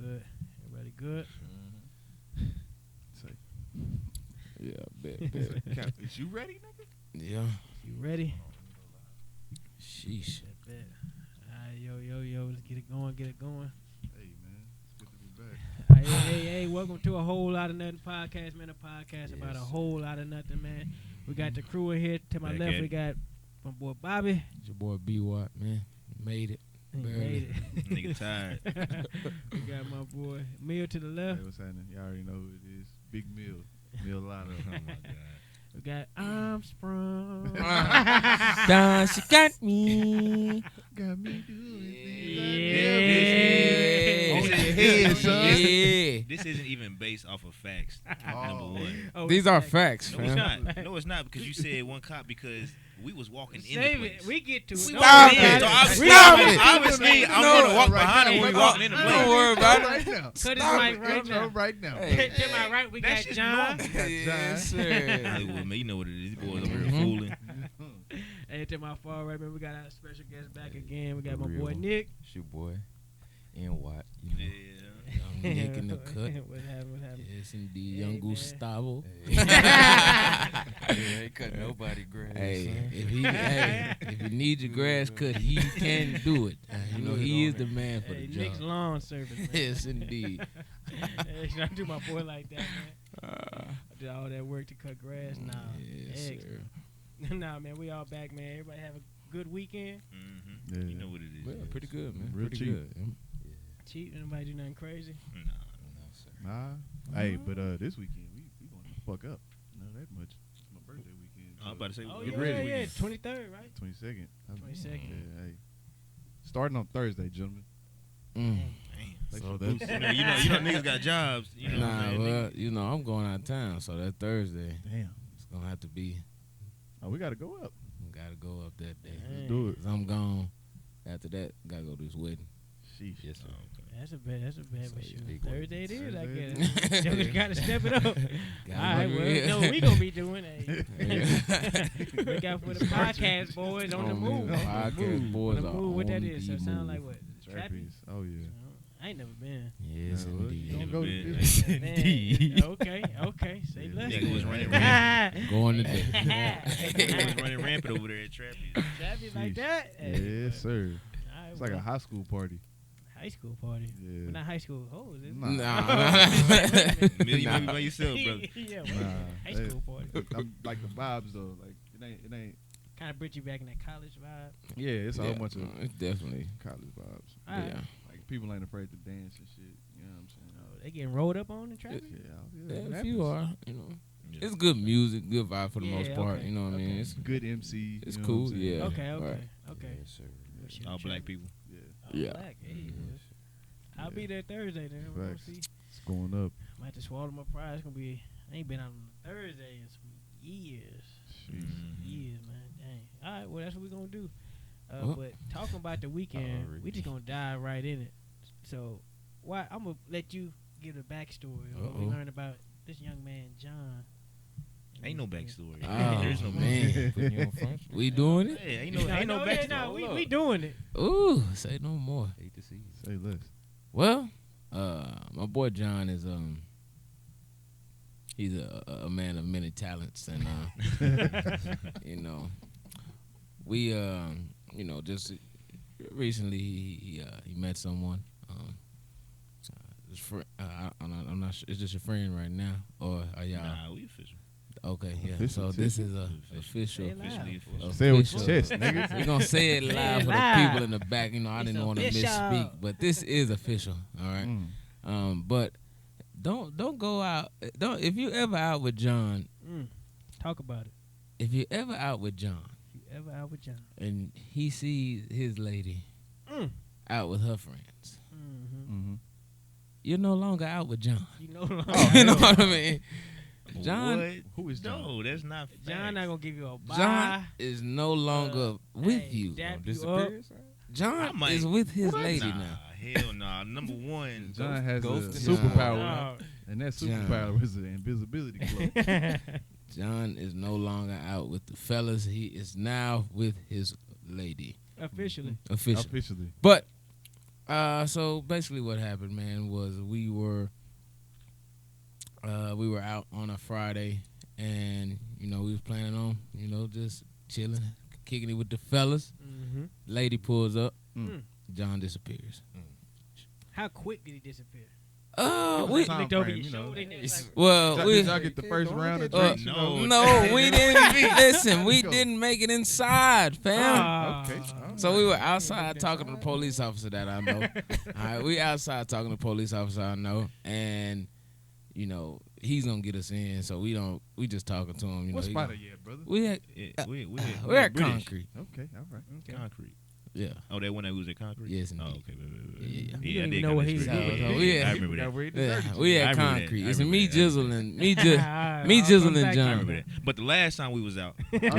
good. Everybody good? Yeah, bet. Is you ready, nigga? Yeah. You ready? Sheesh. Bet. Alright, yo. Let's get it going. Hey, man. It's good to be back. Hey, welcome to a Whole Lotta Nothing Podcast, man. A podcast about a whole lot of nothing, man. We got the crew in here. To my Back left, at we got my boy Bobby. It's your boy B-Watt, man. Made it. He Barely. made it. Nigga tired. We got my boy Mill to the left. Hey, what's happening? Y'all already know who it is. Big Mill. Mill Lotta. Oh my god. We got I'm Sprung. Done, she got me. Got me doing Yeah. This isn't even based off of facts. Oh. Number one. Oh, These are facts, No, it's fam. not. No, it's not because you said one cop because we was walking in the Save place. it. We get to it. Don't Stop worry it. about So Stop it. obviously, I'm No, gonna walk right behind now, him when we right walking in the now. place. Don't worry about it. Right now. Cut his Stop mic it. right now. Right now. Hey. To my right, we That got shit's John. normal. Yes, Hey, sir. well, man, you know what it is. These boys over here Mhm. fooling. And to my far right, man, we got our special guest back again. We got my Real. boy Nick. It's your boy. And Watt. You know. Yeah. Young Nick in the cut. What happened? Yes, indeed. Hey, Young man. Gustavo. Ain't cut nobody grass. Hey, if you need your grass cut, he can do it. You know, he is the man for Hey, the Nick's job. lawn service, man. Yes, indeed. Hey, should I do my boy like that, man? I did all that work to cut grass. Nah, Yes, Eggs. sir. Nah, man, we all back, man. Everybody have a good weekend. Mm-hmm. Yeah. You know what it is. Well, pretty good, man. Real pretty cheap. good. Cheap. Anybody do nothing crazy? Nah. No, sir. Nah. Hey, but this weekend, we going to fuck up. Not that much. It's my birthday weekend. I was about to say, Oh, Get yeah, ready. yeah. 23rd, right? 22nd. 22nd. Yeah, hey. Starting on Thursday, gentlemen. Mm. Like So some that's- boots. You know, niggas got jobs. You know what I'm Nah, saying? well, you know, I'm going out of town, so that Thursday, Damn. it's going to have to be, Oh, we got to go up. got to go up that day. Dang. Do it. 'Cause I'm gone. After that, got to go to this wedding. Sheesh. Yes, sir. That's a bad So, issue. big one. Thursday it is, I Thursday guess. You got to step it up. All Gotta right, go well, ahead. you know what we going to be doing. Hey. Yeah. Look out for the podcast boys on the move. Podcast boys On the are move. What that on is? So the it sound move. like what? Trappy? Trapeze. Oh, yeah. I ain't never been. Yes, Yeah, well, indeed. don't Never go been. to this. Man, okay. Say Yeah. less. Nigga was then. running rampant. Going today. Nigga was running rampant over there at Trappy. Trappy like Sheesh. that? Hey, Yes, sir. all right, It's like a well, high school party. high school party. Yeah. Well, not high school hoes, is it? Nah. Nah. Million maybe by yourself, brother. Yeah, well, Nah, high they- school party. I'm like the vibes though. Like it ain't. Kind of bring you back in that college vibe. Yeah, it's a whole Yeah, bunch of it's definitely. college vibes. All right. Yeah. Like people ain't afraid to dance and shit. You know what I'm saying? Oh, they getting rolled up on in traffic? Yeah, Yeah, it a few happens. are, you know. It's good music, good vibe for the Yeah, most part. okay, You know what I mean? okay. It's Good MC. It's you know cool, what I'm saying? yeah. Okay. Right. Okay. Yes, sir. Well, shit, All Trappy. black people. Yeah, All Yeah. black. Hey, Yes. I'll be there Thursday then. We're gonna Facts. see. it's going up. Might have to swallow my pride. It's gonna be. I ain't been out on Thursday in some years. Jeez. Years, man. Dang. All right. Well, that's what we're gonna do. Well. But talking about the weekend, Alright. we just gonna dive right in it. So, why I'm gonna let you give the backstory of what we Uh-oh. learned about this young man, John. Ain't no backstory. Oh, There's no man. Putting you on front. We doing it? Hey, ain't no backstory. No, Hold we up. doing it. Ooh, say no more. Hate to see you. Say less. Well, my boy John is he's a man of many talents, and you know, we you know, just recently he met someone. His I'm not sure. Is this your friend right now, or are y'all? Nah, we official. Okay, yeah. Official, So this is a Say official. it loud. Officially official. Say it with your Official. chest, nigga. We're gonna say it Say live it for live. the people in the back. You know, I It's didn't want to official. misspeak, but this is official. All right. But don't go out. Don't if you ever out with John. Talk about it. If you ever out with John If you ever out with John. and he sees his lady Mm. out with her friends, Mm-hmm. you're no longer out with John. You know, John You know what I mean? John, What? Who is John? No, that's not facts. not gonna give you a bye. John is no longer with hey, you. dap you Disappear, up. sir? I John might- is with his What? lady Nah, now. hell nah. Number one, John has a Ghost in superpower, No. and that John. superpower is an invisibility cloak. John is no longer out with the fellas. He is now with his lady. Officially. Officially. Officially. But So basically, what happened, man, was we were out on a Friday, and we was planning on just chilling, kicking it with the fellas. Mm-hmm. Lady pulls up, Mm. John disappears. How quick did he disappear? We Time Looked over frame, your you know. shoulder and it was like, well Did y'all get the first round of drinks? no, we didn't. Listen, we didn't make it inside, fam. Okay. So we were outside talking to the police officer that I know. All right, we outside talking to the police officer I know, and he's gonna get us in. So we just talking to him. What spot are you at, brother? We're at British. Concrete. Okay, all right. Concrete. Yeah. Oh, that one that was at Concrete? Yes, Oh, indeed. okay. Yeah. You I didn't did know come what to he Sprung. was doing. So we I had- remember that. Yeah, we I at remember Concrete. that. It's I me, remember that. Jizzle, and me, I'll Jizzle, come and back. John. I remember that. But the last time we was out. No, we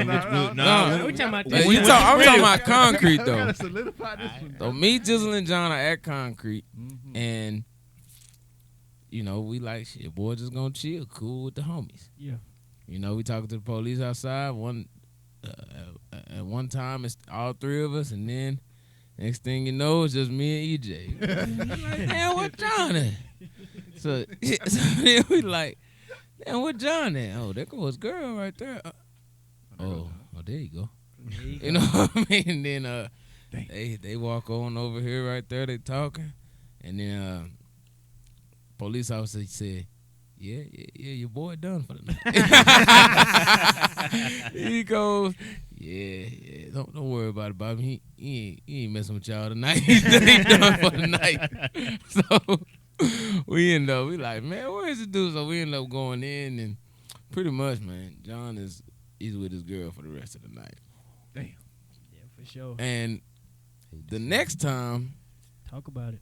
talking about Hey, this. I'm talking about Concrete though. Gotta solidify this one. So me, Jizzle, and John are at Concrete, Mhm. and we like shit. Boy, just gonna chill, cool with the homies. Yeah. We talking to the police outside. At one time, it's all three of us, and then next thing you know, it's just me and EJ. Like, damn, what John at? So then we like, damn, what John at? Oh, there goes girl right there. Oh, there you go. You know what I mean? And then they walk on over here right there. They talking, and then police officer said, "Yeah, your boy done for the night." He goes, "Yeah, don't worry about it, Bobby. He ain't messing with y'all tonight. He done for the night." So we like, man, where is the dude? So we end up going in, and pretty much, man, John he's with his girl for the rest of the night. Damn. Yeah, for sure. And the next time, Talk about it.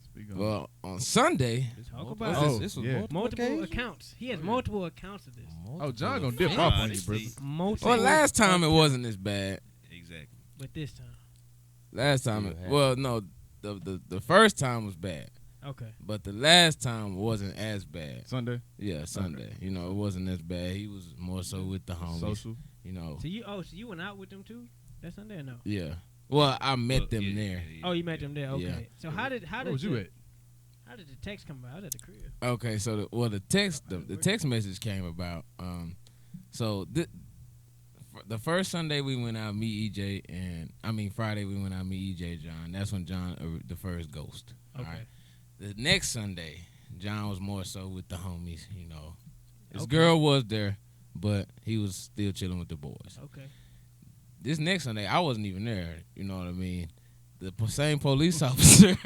Speak on well, on Sunday, Talk about Oh, it. This was yeah. Multiple occasions? accounts. He has multiple accounts of this. Oh, John gonna dip Nah, off on you, this brother. is- Multiple. well, last time it wasn't as bad. Exactly. But this time. Last time, Still happened. well, no, the first time was bad, Okay. but the last time wasn't as bad. Sunday. Yeah, Sunday. It wasn't as bad. He was more so with the homies. Social. So you went out with them too that Sunday or no? Yeah. Well, I met Well, them yeah, there. yeah, Oh, you met them there. Okay. Yeah. So how did Where was you at? How did the text come about? I was at the crib. Okay, so the text message came about. So the first Sunday we went out, me, EJ, Friday we went out, me, EJ, John. That's when John, the first ghost. Okay. All right. The next Sunday, John was more so with the homies. His Okay. girl was there, but he was still chilling with the boys. Okay. This next Sunday, I wasn't even there. You know what I mean? The same police officer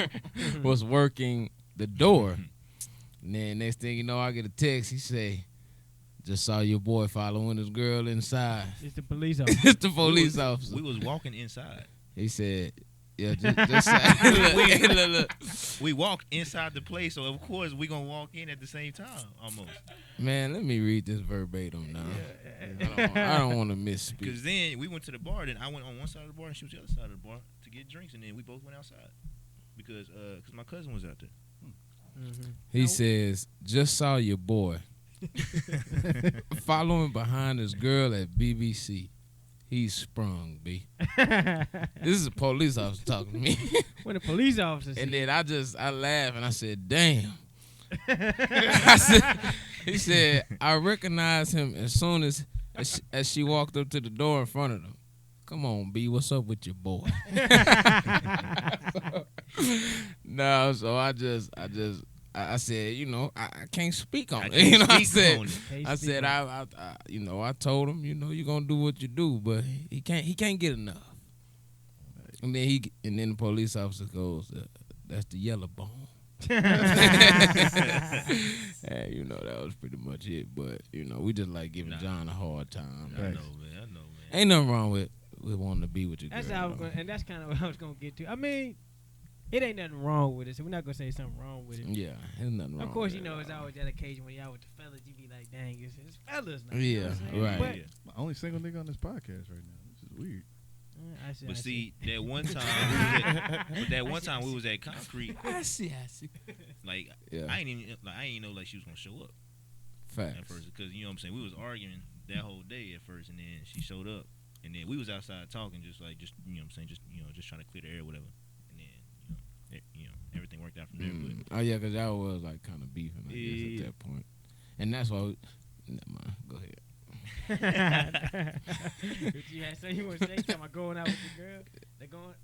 was working the door. And then next thing you know, I get a text. He say, "Just saw your boy following his girl inside." It's the police officer. It's the police officer. We was walking inside. He said, "Yeah, just look. We walked inside the place, so of course we gonna walk in at the same time, almost. Man, let me read this verbatim now. I don't want to misspeak. Because then we went to the bar. Then I went on one side of the bar, and she was the other side of the bar to get drinks, and then we both went outside because my cousin was out there. Mm-hmm. He says, "Just saw your boy following behind his girl at BBC. He's sprung, B." This is a police officer talking to me. When the police officer And said, then I laughed and I said, "Damn." He said, "I recognized him as soon as she walked up to the door in front of them. Come on, B, what's up with your boy?" No, so I said, I can't speak on it. I said, I told him, you're gonna do what you do, but he can't get enough. And then the police officer goes, "That's the yellow bone." And, that was pretty much it. But we just like giving John a hard time. I know, man. Ain't nothing wrong with wanting to be with your that's girl. how I was going, and that's kind of what I was gonna get to. I mean, it ain't nothing wrong with it, so we're not gonna say something wrong with it. Yeah, there's nothing wrong. Of course, with it's always that occasion when y'all with the fellas, you be like, dang, it's fellas now. Yeah, You know what I'm saying? right. But, Yeah. My only single nigga on this podcast right now, which is weird. I see. But I see, that one time we was at Concrete, I see. like Yeah, I ain't even know like she was gonna show up at facts. first, because you know what I'm saying, we was arguing that whole day at first, and then she showed up, and then we was outside talking, just you know what I'm saying, just trying to clear the air, or whatever, and then everything worked out from there. But Oh yeah, because y'all was like kind of beefing, I guess, at that point, and that's why. Never mind. Go ahead. What you had say you want to say? Talking about going out with your girl? They going?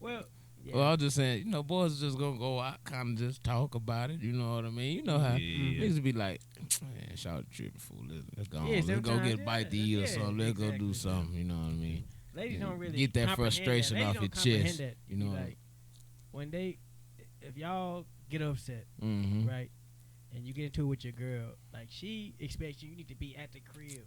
Well. Yeah. Well, I was just saying, boys just gonna go out, kind of just talk about it. You know what I mean? You know how niggas be like, man, shout out tripping fool. Let's go on. Let's go get a bite to eat or something. Let's go do something. You know what I mean? Ladies don't really get that frustration off your chest. That. You know, like when if y'all get upset, right, and you get into it with your girl, like she expects you need to be at the crib,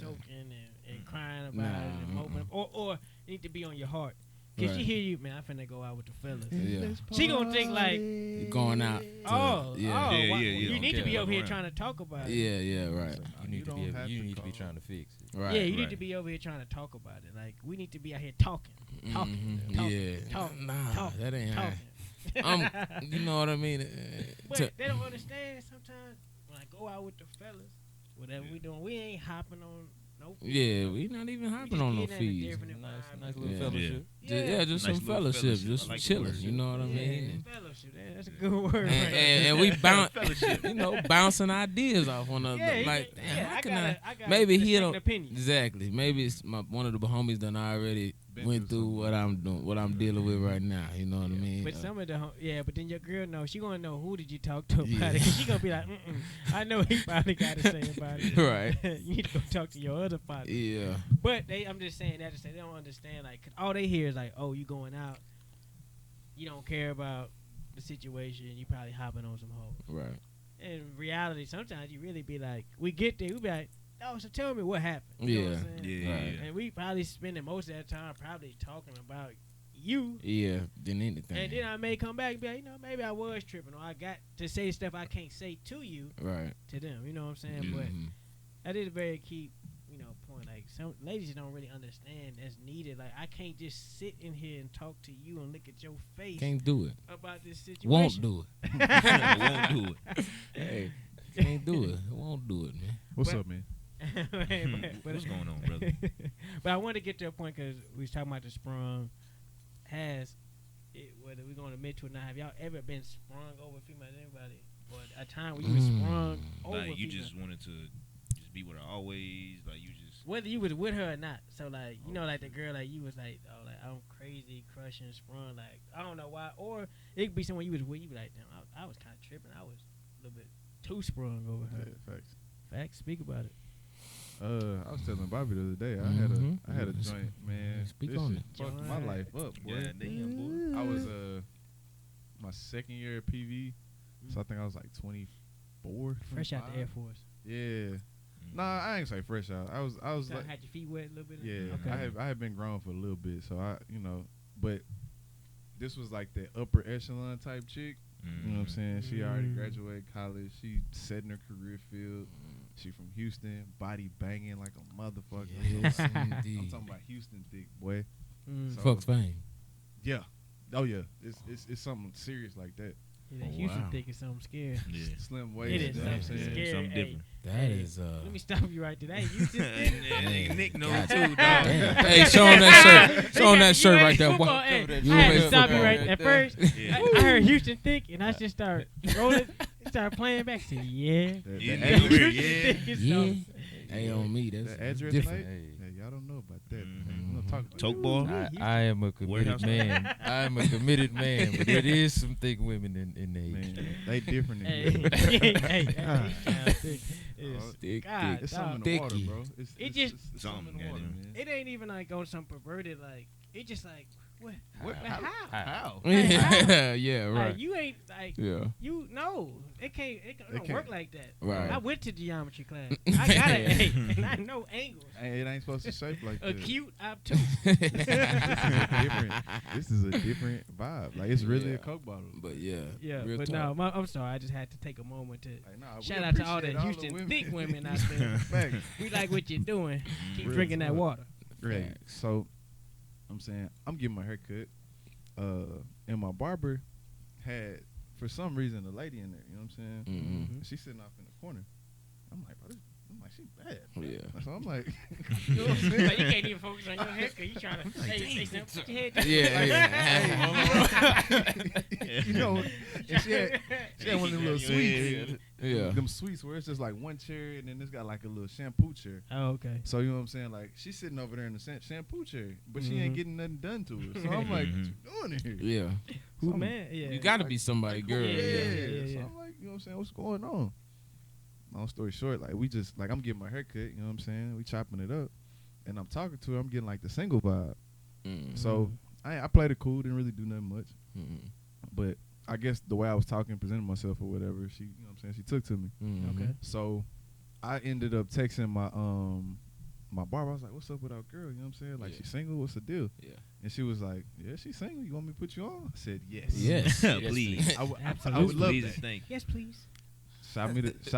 soaking and crying about it and moping, or you need to be on your heart. Cause she hear you, man, I finna go out with the fellas. Yeah. She gonna think like you're going out. You need to be over here trying to talk about it. Yeah, right. You need to be trying to fix it. Right. Yeah, you need to be over here trying to talk about it. Like we need to be out here talking. That ain't how. You know what I mean? But they don't understand. Sometimes when I go out with the fellas, whatever we doing, we ain't hopping on. Nope. Yeah, we not even hopping on no fees. Nice little fellowship. Just nice some fellowship, just like chilling. fellowship. You know what I mean? Fellowship, that's a good word. And we bouncing ideas off one another. Like, damn, how can I maybe he don't exactly. Maybe it's one of the homies done already went through what I'm doing, what I'm dealing with right now. You know what I mean? But some of the but then your girl knows. She gonna know who did you talk to about it. She gonna be like, I know he probably got to say about it. Right. You need to go talk to your other partner. Yeah. But I'm just saying that to say they don't understand. Like, 'cause all they hear is like, oh, you going out. You don't care about the situation. You probably hopping on some hoes. Right. In reality, sometimes you really be like, we get there, we be like, oh, so tell me what happened. You know what I'm saying? Right. And we probably spending most of that time probably talking about you. Yeah, than anything. And then I may come back and be like, maybe I was tripping, or I got to say stuff I can't say to you. Right. To them, you know what I'm saying? But that is a very key, point. Like, some ladies don't really understand that's needed. Like, I can't just sit in here and talk to you and look at your face. Can't do it. About this situation. Won't do it. Won't do it. Hey, can't do it. Won't do it, man. What's up, man? What's going on, brother? But I want to get to a point because we was talking about the sprung. Whether we're going to admit to it or not, have y'all ever been sprung over female? Anybody? Or a time where you was sprung over like you female? just wanted to just be with her always, like you just whether you was with her or not. So like like the girl, like you was like, oh, like I'm crazy crushing sprung, like I don't know why, or it could be someone you was with, you be like, damn, I was kind of tripping, I was a little bit too sprung over her. Yeah, Facts. Speak about it. I was telling Bobby the other day, I had a joint, man. Speak this on shit it. fucked my life up, boy. yeah, damn, boy. I was my second year at PV, so I think I was like 24, Fresh out the 25. Air Force. Yeah. Nah, I ain't say fresh out. I was So like, had your feet wet a little bit. yeah. Okay. I had been grown for a little bit, so but this was like the upper echelon type chick. You know what I'm saying? She already graduated college. She set in her career field. She from Houston, body banging like a motherfucker. Yes, I'm indeed. talking about Houston thick, boy. So, Fuck's fame. Yeah. Oh yeah. It's something serious like that. Yeah, that Houston thick is something scary. Yeah. Slim waist. It is you know what I'm something saying? scary. Something different. That is Let me stop you right there. That Houston thick. Nick knows God too, dog. damn. Hey, show him that shirt. Show him that shirt right there. Football, Wow. hey, You I had to play stop you football right right at there. first. Yeah. I heard Houston thick, and I just started rolling. Started playing back. Said, yeah. That Yeah, address- yeah. Thick is Yeah. something. Hey, on me, that's that address different. night? Yeah, y'all don't know about that. Man. We don't talk about Toke that. ball. I am a committed Warehouse. man. I am a committed man, but there is some thick women in the age. Man, they different than Hey, you. hey, that thick. Thick, God, thick. It's something in the Thicky. water, bro. It's just- it's Something, something in the water, goddamn. man. It ain't even like on some perverted, like, it just like, what, how? How? Yeah, yeah, Like, right. you ain't, like, Yeah. you know, it don't can't. work like that. Right. I went to geometry class. I got an A, and I know angles. Hey, it ain't supposed to shape like that. Acute, obtuse. This is a different vibe. Like, it's really Yeah. a Coke bottle. But yeah. Yeah, real but talk. no, I'm sorry. I just had to take a moment to Like, nah, we shout out to all the appreciate Houston thick women out there. Facts. We like what you're doing. Keep Real drinking that talk. water. Right. Facts. So, I'm saying, I'm getting my hair cut. And my barber had, for some reason, a lady in there. You know what I'm saying? Mm-hmm. She's sitting off in the corner. I'm like, bro, I'm like, she bad. Yeah. So I'm like, you know what I'm saying? Like, you can't even focus on your hair because you trying to say something. Put your head down. Yeah. You know, and she had one of them little sweets. Yeah. Them sweets where it's just like one chair and then it's got like a little shampoo chair. Oh, okay. So you know what I'm saying? Like she's sitting over there in the shampoo chair, but she ain't getting nothing done to her. So I'm like, what you doing here? Yeah. Who man? Yeah. You got to be somebody, girl. Yeah. Yeah. So I'm like, you know what I'm saying? What's going on? Long story short, like we just like I'm getting my hair cut. You know what I'm saying? We chopping it up, and I'm talking to her. I'm getting like the single vibe. So I played it cool. Didn't really do nothing much. But I guess the way I was talking, presenting myself or whatever, she, you know what I'm saying, she took to me. Okay. So I ended up texting my my barber. I was like, "What's up with our girl?" You know what I'm saying? Like, she's single. What's the deal? Yeah. And she was like, "Yeah, she's single. You want me to put you on?" I said, "Yes." Yes. Please. I would Absolutely. love Please, that. thank you. Yes, please. Shot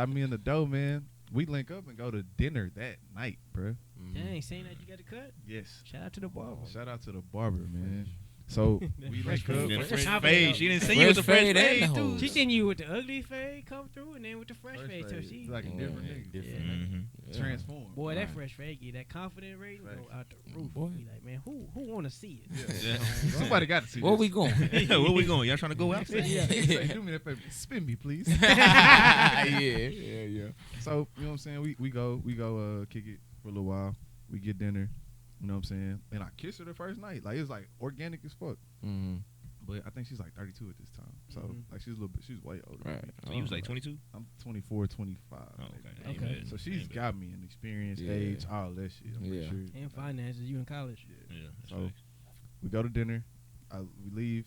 me in the dough, man. We link up and go to dinner that night, bro. Dang, saying that you got a cut. Yes. Shout out to the barber. Shout out to the barber, man. So we link up. The fresh Fresh fade. She didn't see you with the Fresh fresh fade and fade, the too. hoes. She seen you with the ugly fade come through, and then with the fresh Fresh fade. So fade. she It's like a different nigga. Mhm. Transform. Boy, that Right. fresh fade, get that confident rating go Facts. out the roof. Boy. Be like, man, who want to see it? Yeah. Somebody got to see Where this. we going? Yeah, where we going? Y'all trying to go out? Yeah. Say, do me that favor. Spin me, please. yeah. So, you know what I'm saying? We go kick it for a little while. We get dinner. You know what I'm saying? And I kissed her the first night. Like, it was like organic as fuck. But I think she's like 32 at this time. So, like, she's way older. Right. So you was like 22? I'm 24, 25. Oh, okay. maybe. Okay. So she's got me in experience, Yeah. age, all that shit. I'm pretty sure. And finances, you in college. Yeah. that's So facts. we go to dinner. We leave.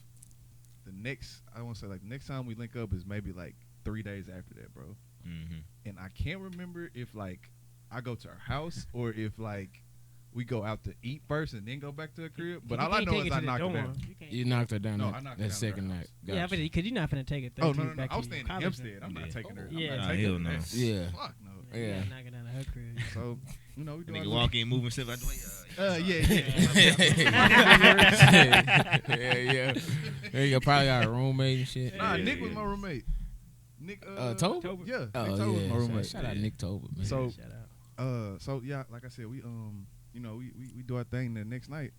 I want to say like the next time we link up is maybe like 3 days after that, bro. Mhm. And I can't remember if like I go to her house or if like we go out to eat first and then go back to the crib. But all I know is I knocked her down. You knocked her down No, that, I knocked her that down second at her night. Yeah, Gotcha. because you're not finna take it. Oh, no. I was staying in Hempstead. I'm not Yeah. taking her. Yeah. I'm not Nah, taking hell her. no. That's- Yeah. Fuck no. Yeah. knocking down her crib. So, you know, we do Nigga our walk in, moving stuff out the way. yeah. You probably got a roommate and shit. Nah, Nick was my roommate. Nick Tober? Tober. Yeah, Nick Oh Tober was my yeah. roommate. Shout out Nick Tober, man. So, Shout out. so yeah, like I said, we you know, we do our thing the next night,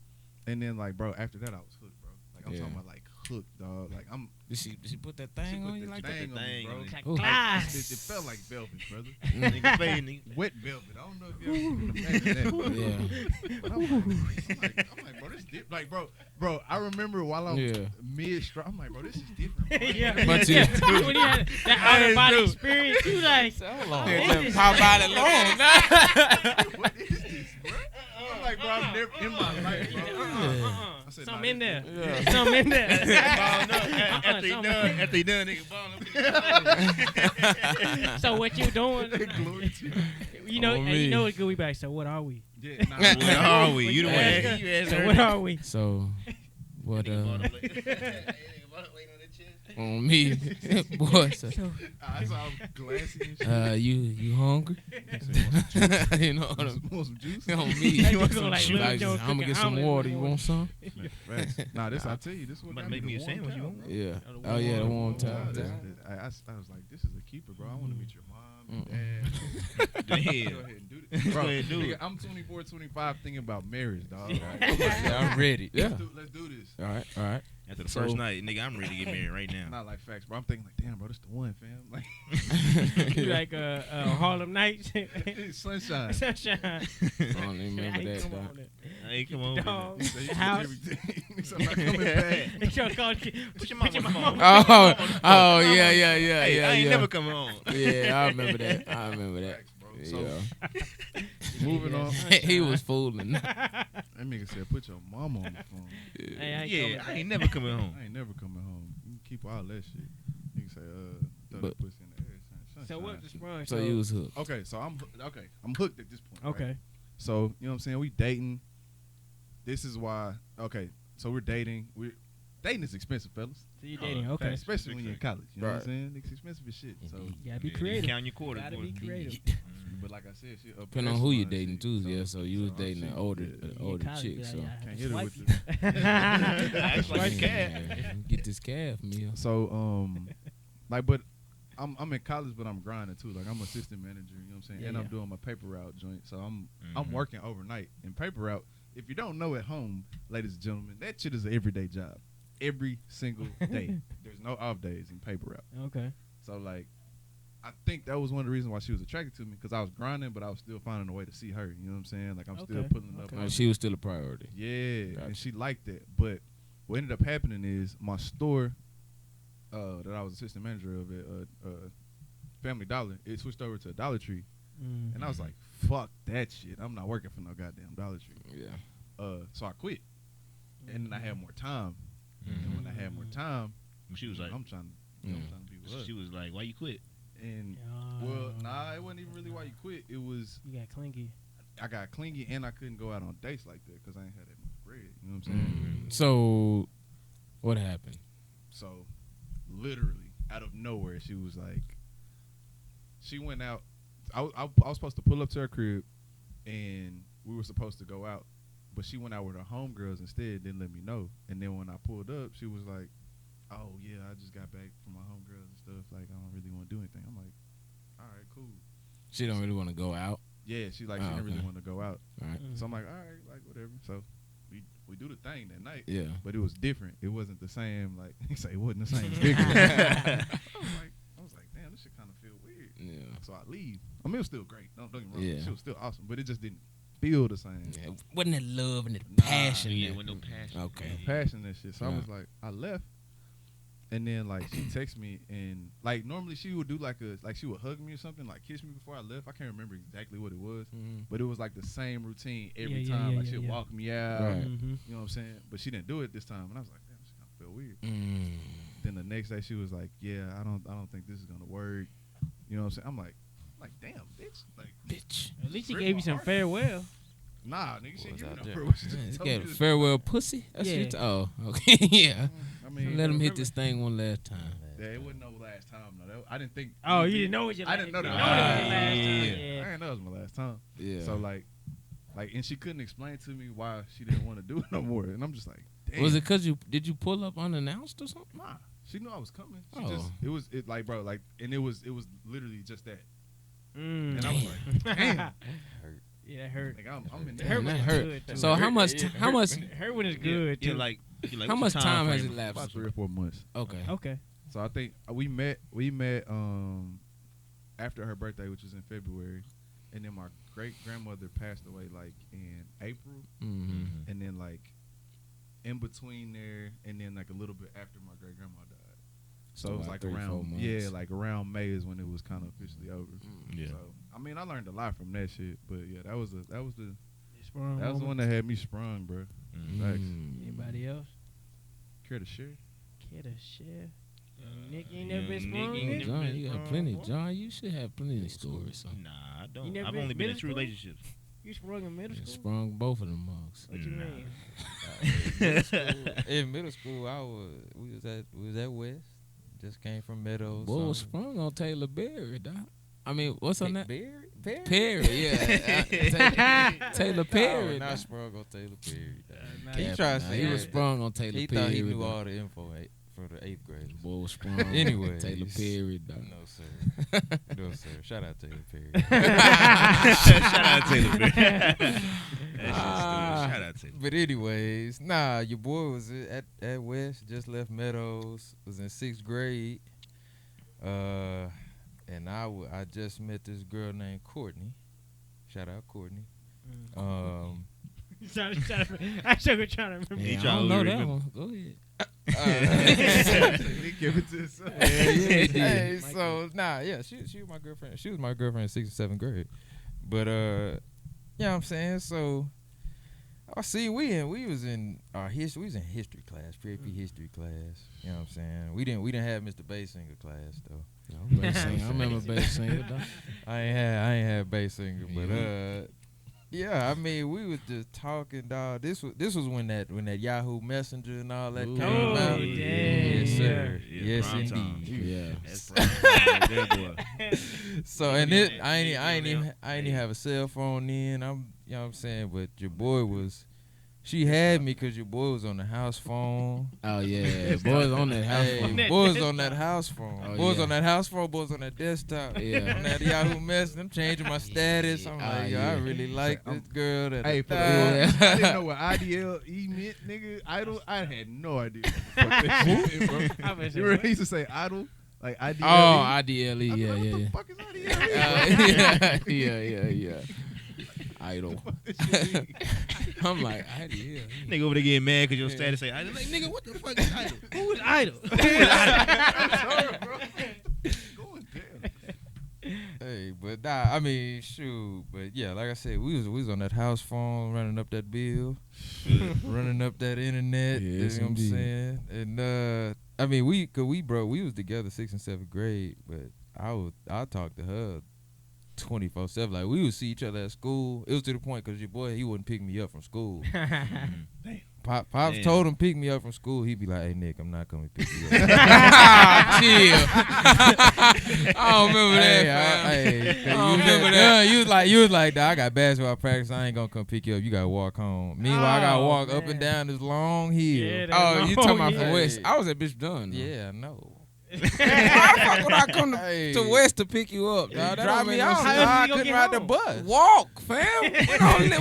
and then like, bro, after that I was hooked, bro. Like I'm talking about like hooked, dog. Like I'm. Did she put that thing on you like that? Thing on me, bro. Thing Ooh. It felt like velvet, brother. Nigga fade, nigga. Wet velvet. I don't know if you ever can imagine that. Yeah. But I'm like, bro, this different. Like, bro, I remember while I'm mid-stride, I'm like, bro, this is different. Bro. Yeah. But Yeah. When you had that out of body experience, you like, Hold on. this is- Pop out it long. What is this, bro? I'm like, bro, I've never in my life, bro. I said, something nah, in there. Yeah. Something in there. After he done, nigga balling. So what you doing? Glory to you. You know, On and me. you know it's good. We back. So what are we? Yeah, nah, What are we? You the one. ask You asked So her. what are we? So, what Nigga ballin' like- nigga ballin' like on that chest. on me, boy? So, I saw glassy and shit. you hungry? You know what I'm Want some juice? on me. You want some Like, Little I'm Joe gonna cooking get some omelet water. in the You morning. want some? Facts. Nah, this I tell you, this what About got to make me a the sandwich, you warm want? towel, Yeah. Oh, the Oh yeah, the warm warm bro. towel. I was like, this is a keeper, bro. I want to meet your mom and dad. Go ahead. Go ahead and do this. Go Bro, ahead, do nigga, it. I'm 24, 25 thinking about marriage, dog. I'm ready. Yeah. Let's do this. All right. After the So- first night, nigga, I'm ready to get married right now. Not like facts, bro. I'm thinking like, damn, bro, this the one, fam. Like, You like Harlem Nights, sunshine. Sunshine. I don't even remember that. Come dog. on, Hey, come on. dog. So you get House. everything. So I'm not coming back. They try to call you- Put your mama on the phone. Oh yeah. Hey, I ain't never coming home. Yeah, I remember that. Facts, bro. So Yeah. moving on. He was fooling. That nigga said, put your mama on the phone. Hey, I ain't Yeah, coming I back. ain't never coming home. I ain't never coming home. You can keep all that shit. Nigga say, throw But- that pussy in the air. Sunshine. So what's the sprung? So you was hooked. Okay, so I'm hooked at this point. right? Okay. So, you know what I'm saying? We dating. This is why, so we're dating. Dating is expensive, fellas. So you dating? Okay. Especially when you're in college. You know what I'm Right. saying? It's expensive as shit. So, You gotta be Yeah, creative. Count your quarters, Gotta boy. be creative. but like I said, she up Depending on who you echelon dating shit. too. Yeah. So you was dating an older College, chick. be So like, yeah, Can't hit her swipe with you. Act like a cat. Yeah, get this calf meal. So, like, but I'm in college, but I'm grinding too. Like I'm assistant manager, you know what I'm saying? And I'm doing my paper route joint. So I'm working overnight. And paper route, if you don't know at home, ladies and gentlemen, that shit is an everyday job. Every single day. There's no off days in paper route. Okay. So like I think that was one of the reasons why she was attracted to me, because I was grinding, but I was still finding a way to see her. You know what I'm saying? Like I'm still putting up. She was still a priority. Yeah, gotcha. And she liked that. But what ended up happening is my store that I was assistant manager of at Family Dollar, it switched over to Dollar Tree, and I was like, "Fuck that shit! I'm not working for no goddamn Dollar Tree." Yeah. So I quit, and then I had more time. And when I had more time, she was like, "I'm trying to be with her." She was like, "Why you quit?" And well, nah, it wasn't even really why you quit. It was you got clingy. I got clingy, and I couldn't go out on dates like that because I ain't had that much bread. You know what I'm saying? So, what happened? So, literally out of nowhere, she was like, she went out. I was supposed to pull up to her crib, and we were supposed to go out, but she went out with her homegirls instead. Didn't let me know. And then when I pulled up, she was like, "Oh yeah, I just got back from my homegirls and stuff. Like I don't really want to do anything." I'm like, "All right, cool." She don't really want to go out. Yeah, she didn't really want to go out. All right. So I'm like, "All right, like whatever." So we do the thing that night. Yeah. But it was different. It wasn't the same. Like he said, it wasn't the same. I was like, damn, this shit kind of feel weird. Yeah. So I leave. I mean, it was still great. Don't get me wrong. Yeah. She was still awesome, but it just didn't feel the same. Yeah. Wasn't that love and that passion? Yeah, wasn't no passion. Okay. Passion and shit. So I was like, I left. And then like she texted me, and like normally she would do like she would hug me or something, like kiss me before I left. I can't remember exactly what it was, but it was like the same routine every time. Like she'd walk me out, right. You know what I'm saying? But she didn't do it this time, and I was like, damn, this kind of feel weird. Then the next day she was like, yeah, I don't think this is gonna work. You know what I'm saying? I'm like, damn, bitch. At least he gave you some farewell. Nah, nigga, she gave me no farewell. Get farewell pussy. That's okay. Yeah. I mean, let him hit this thing one last time. Yeah, it wasn't no last time though. I didn't think. Oh, you didn't know it. I didn't know that. I didn't know it was my last time. Yeah. So like, and she couldn't explain to me why she didn't want to do it no more. And I'm just like, damn. Was it because did you pull up unannounced or something? Nah, she knew I was coming. It was literally just that. And I was like, damn. Yeah, that hurt. Like I'm in there. That hurt. So how much? Hurt when it's good. Yeah, like how much time has it lapsed? About 3 or 4 months. Okay. So I think we met after her birthday, which was in February, and then my great grandmother passed away like in April, and then like in between there, and then like a little bit after my great grandma died. So it was like around May is when it was kind of officially over. Yeah. So I mean, I learned a lot from that shit, but yeah, that was the one that had me sprung, bro. Anybody else? Care to share? Nick, you ain't never been sprung? John, you got plenty. John, you should have plenty of stories. So. Nah, I don't. I've only been in 2 relationships. You sprung in middle school? Sprung both of them mugs. What you mean? In middle school, we was at West. Just came from Meadows. Boy, sprung on Taylor Berry, dog. I mean, what's on that? Perry, yeah. Taylor Perry. Not sprung on Taylor Perry. He tried to say he was sprung on Taylor Perry. He thought he knew all the info for the 8th grade. Boy was sprung. Anyway, Taylor Perry, dog. No, sir. Shout out Taylor Perry. Shout out Taylor Perry. Shout out Taylor. But anyways, your boy was at West, just left Meadows, was in 6th grade. And I just met this girl named Courtney. Shout out Courtney. I should be trying to remember. Yeah, I don't know that one. Go ahead. Give it to us. Hey, so she was my girlfriend. She was my girlfriend in 6th and 7th grade. But you know what I'm saying? So I see we was in our history. We was in history class, PAP history class. You know what I'm saying? We didn't have Mr. Bassinger class though. No, I remember Bassinger though. I ain't had Bassinger, but yeah, I mean we was just talking, dog. This was when that Yahoo Messenger and all that came out. Damn. Yes, sir. Yeah, yes, indeed. Yeah. That's right there, boy. So and I ain't even have a cell phone then. You know what I'm saying? But your boy was She had me because your boy was on the house phone. Oh yeah, boys on that house phone. Boys on that house phone. Oh, Boys yeah. on that house phone. Boys on that desktop. Yeah. On that Yahoo Mess. I'm changing my status. I'm like, yo, I really like this girl. That Hey, for the Yeah. I didn't know what IDLE meant, nigga. Idol. I had no idea. What that shit meant, bro. You remember he used to say idol? Like IDLE? Oh, IDLE, I yeah, was like, yeah. what the fuck is IDLE? Yeah. Idol. I'm like, IDLE. Nigga over there getting mad because your status say idol. Like, nigga, what the fuck is idol? Who is idol? Sorry, bro. Going down. Hey, but nah, I mean, shoot. But yeah, like I said, we was on that house phone running up that bill, running up that internet. Yes, you know what I'm indeed. saying? And I mean, we was together 6th and 7th grade, but I talked to her 24/7. Like we would see each other at school. It was to the point because your boy he wouldn't pick me up from school. Pops Damn. told him pick me up from school. He'd be like, "Hey Nick, I'm not coming to pick you up." Chill. I don't remember that. Hey, I don't remember that. You was like, "Dawg, I got basketball practice. I ain't gonna come pick you up. You gotta walk home." Meanwhile, I gotta walk up and down this long hill. Yeah, that Oh, you talking about yeah. from West? I was at Bishop Dunn. Yeah, I know. How the fuck would I come Hey. to West to pick you up? Nah, Dog? That drive don't me make no out. sense. How else I you gonna couldn't get ride the home? bus. Walk, fam.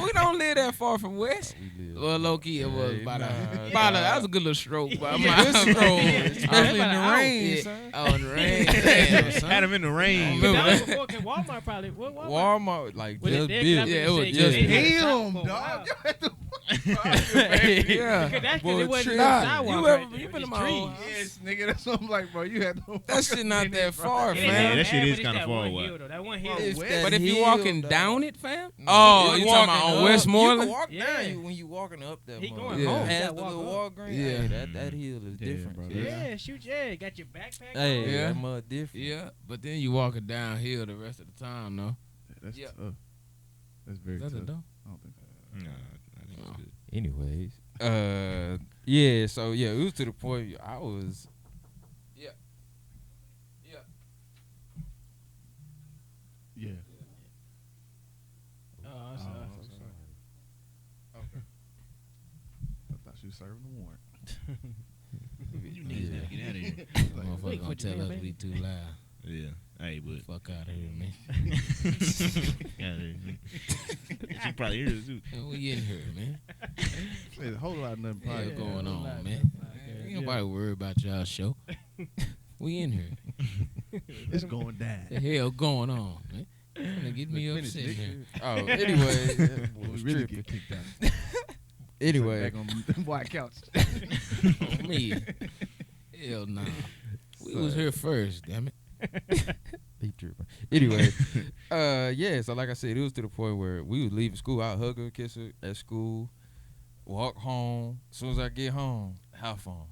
We don't live that far from West. Well, low key, it was Hey, about nah, that was a good little stroke. But Yeah, I'm good like, stroll, Yeah. especially in About the an rain, Yeah. son. Oh, in the rain. Damn, son. Had him in the rain. Remember That was that? before Walmart probably. What Walmart? Walmart, like Was it just there? 'Cause built. I Yeah, it remember was saying, just they had a Damn, stop for a dog. while. Yeah. Because that's Boy, because it wasn't trip. no Nah, sidewalk. you right ever- there. you It been was to just my old trees. Yes, nigga. That's what I'm like, bro. You had no. That shit not that far, It ain't Yeah, that fam. that shit bad, is but it's kinda that far one away. hill, though. That one hill. Bro, is West. bad. But if you hill, walking dog. down it, fam? No, Oh, you you talking about walking on up. Westmoreland? You can walk Yeah. down when you walking up that. He motherfucker. going home. Past That the walk little up. Walgreens. Yeah. Hey, that hill is Yeah, different. bro. Yeah, shoot, yeah. Got your backpack Hey, on. Yeah. that mud different. Yeah, but then you walking downhill the rest of the time, though. That's Yeah. tough. That's very Is that tough. a dump? I don't think so. Nah, I think it's good. Anyways, yeah. So yeah, it was to the point I was. Yeah. Oh, I'm sorry. I'm sorry. Okay. I thought she was serving the warrant. You niggas gotta get out of here. Motherfucker wait, gonna what you tell mean, us we too loud. Yeah. Hey, but Fuck out of here, man. she probably hears it too. Man, we in here, man. There's a whole lot of nothing. What's Probably going whole on, lot, man? yeah. Ain't nobody worried about y'all show. We in here. It's going down. The hell going on, man? Gonna get me Finish, upset nigga. here. Oh, anyway, We really get kicked out. anyway, Back on the white couch. On me. Hell nah. We was here first, damn it. he tripping. Anyway, yeah. So like I said, it was to the point where we would leave school. I'd hug her, kiss her at school, walk home. As soon as I get home, house phone.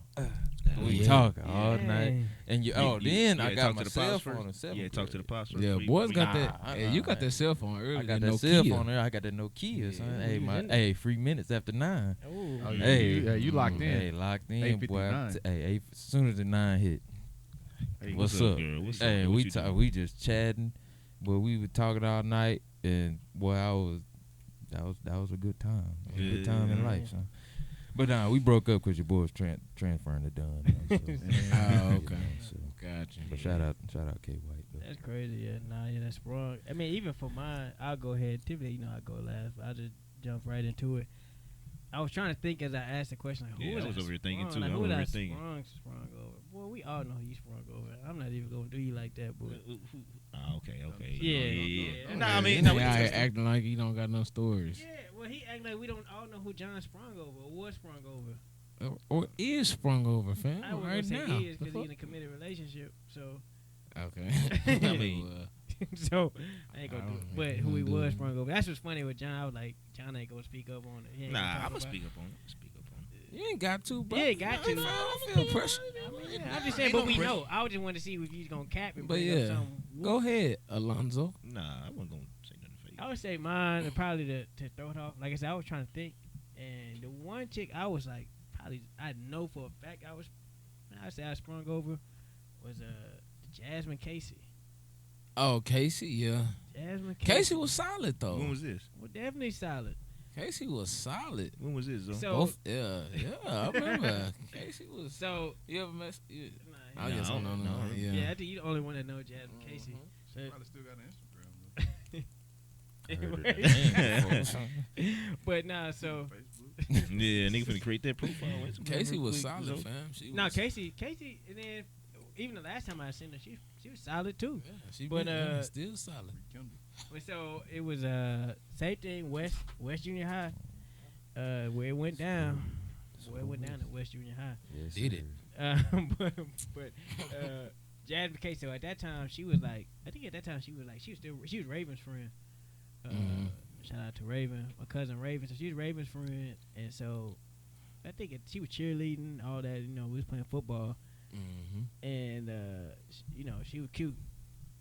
We Yeah. talking all night. And then I Yeah, got talk my to the cell pops phone first. in 7th Yeah, talk to the grade. pops first. Yeah, We- boys we- got Nah, that. Hey, you got that cell phone early. I got than that cell Nokia. phone there. I got that Nokia, son. Yeah. Hey, Yeah. hey, 3 minutes after 9. Oh, Oh, yeah. Hey, You locked in. Hey, locked in, boy. 8:59. Hey, as soon as the 9 hit, Hey, what's up? girl? What's Hey, up? What we you doing? we just chatting, but we were talking all night, and boy, that was a good time. A good time in Yeah. life, son. But nah, we broke up because your boy was transferring to Dunn. Oh, okay. So, Gotcha. but shout out K White. Though. that's crazy. Yeah, nah, yeah, that's wrong. I mean, even for mine, I'll go ahead. Typically, I go last. But I just jump right into it. I was trying to think as I asked the question, like, who Yeah, was I was over here thinking, sprung? too. Like, I who was was over I here thinking. sprung over? Boy, we all know you sprung over. I'm not even gonna do you like that, boy. Okay. Yeah. Nah, I mean, Nah, no, we out here just- acting like he don't got no stories. Yeah, well, he act like we don't all know who John sprung over or was sprung over. Or is sprung over, fam, I was right gonna say now. he is The because he's in fuck? a committed relationship. So, Okay. I mean, so I ain't gonna do it. I But ain't who he gonna do was it. sprung over. That's what's funny with John. I was like, John ain't gonna speak up on it. He ain't nah, gonna I'm talk gonna about speak up on it. Speak up on it. You ain't got to, bro. Yeah, you got to. I don't feel pressure. Yeah, I'm just saying, but we know. I just want to see if you gonna cap and But bring yeah, up something. go ahead, Alonzo. Nah, I wasn't gonna say nothing for you. I would say mine, and probably to throw it off. Like I said, I was trying to think, and the one chick I was like, probably I know for a fact I say I sprung over was Jasmine Casey. Oh, Casey, yeah. Jasmine Casey was solid though. When was this? well, definitely solid. Casey was solid. When was this? So Both, yeah, I remember. Casey was. so. You ever messed? Yeah. Nah, I guess I don't know. yeah. Yeah. I think you the only one that know Jasmine Casey. So, Probably still got an Instagram though. but nah, so Facebook. Yeah, nigga finna create that profile. Casey was solid, fam. She no was, Casey, and then even the last time I seen her, she was solid too. Yeah, she But, still solid. But so it was same thing West Junior High, where it went down. Where it went down at West Junior High. Yes, Did sir. it? but Jasmine Casey. So at that time she was like, I think at that time she was Raven's friend. Shout out to Raven, my cousin Raven. So she was Raven's friend, and so I think she was cheerleading, all that. You know, we was playing football, and she was cute,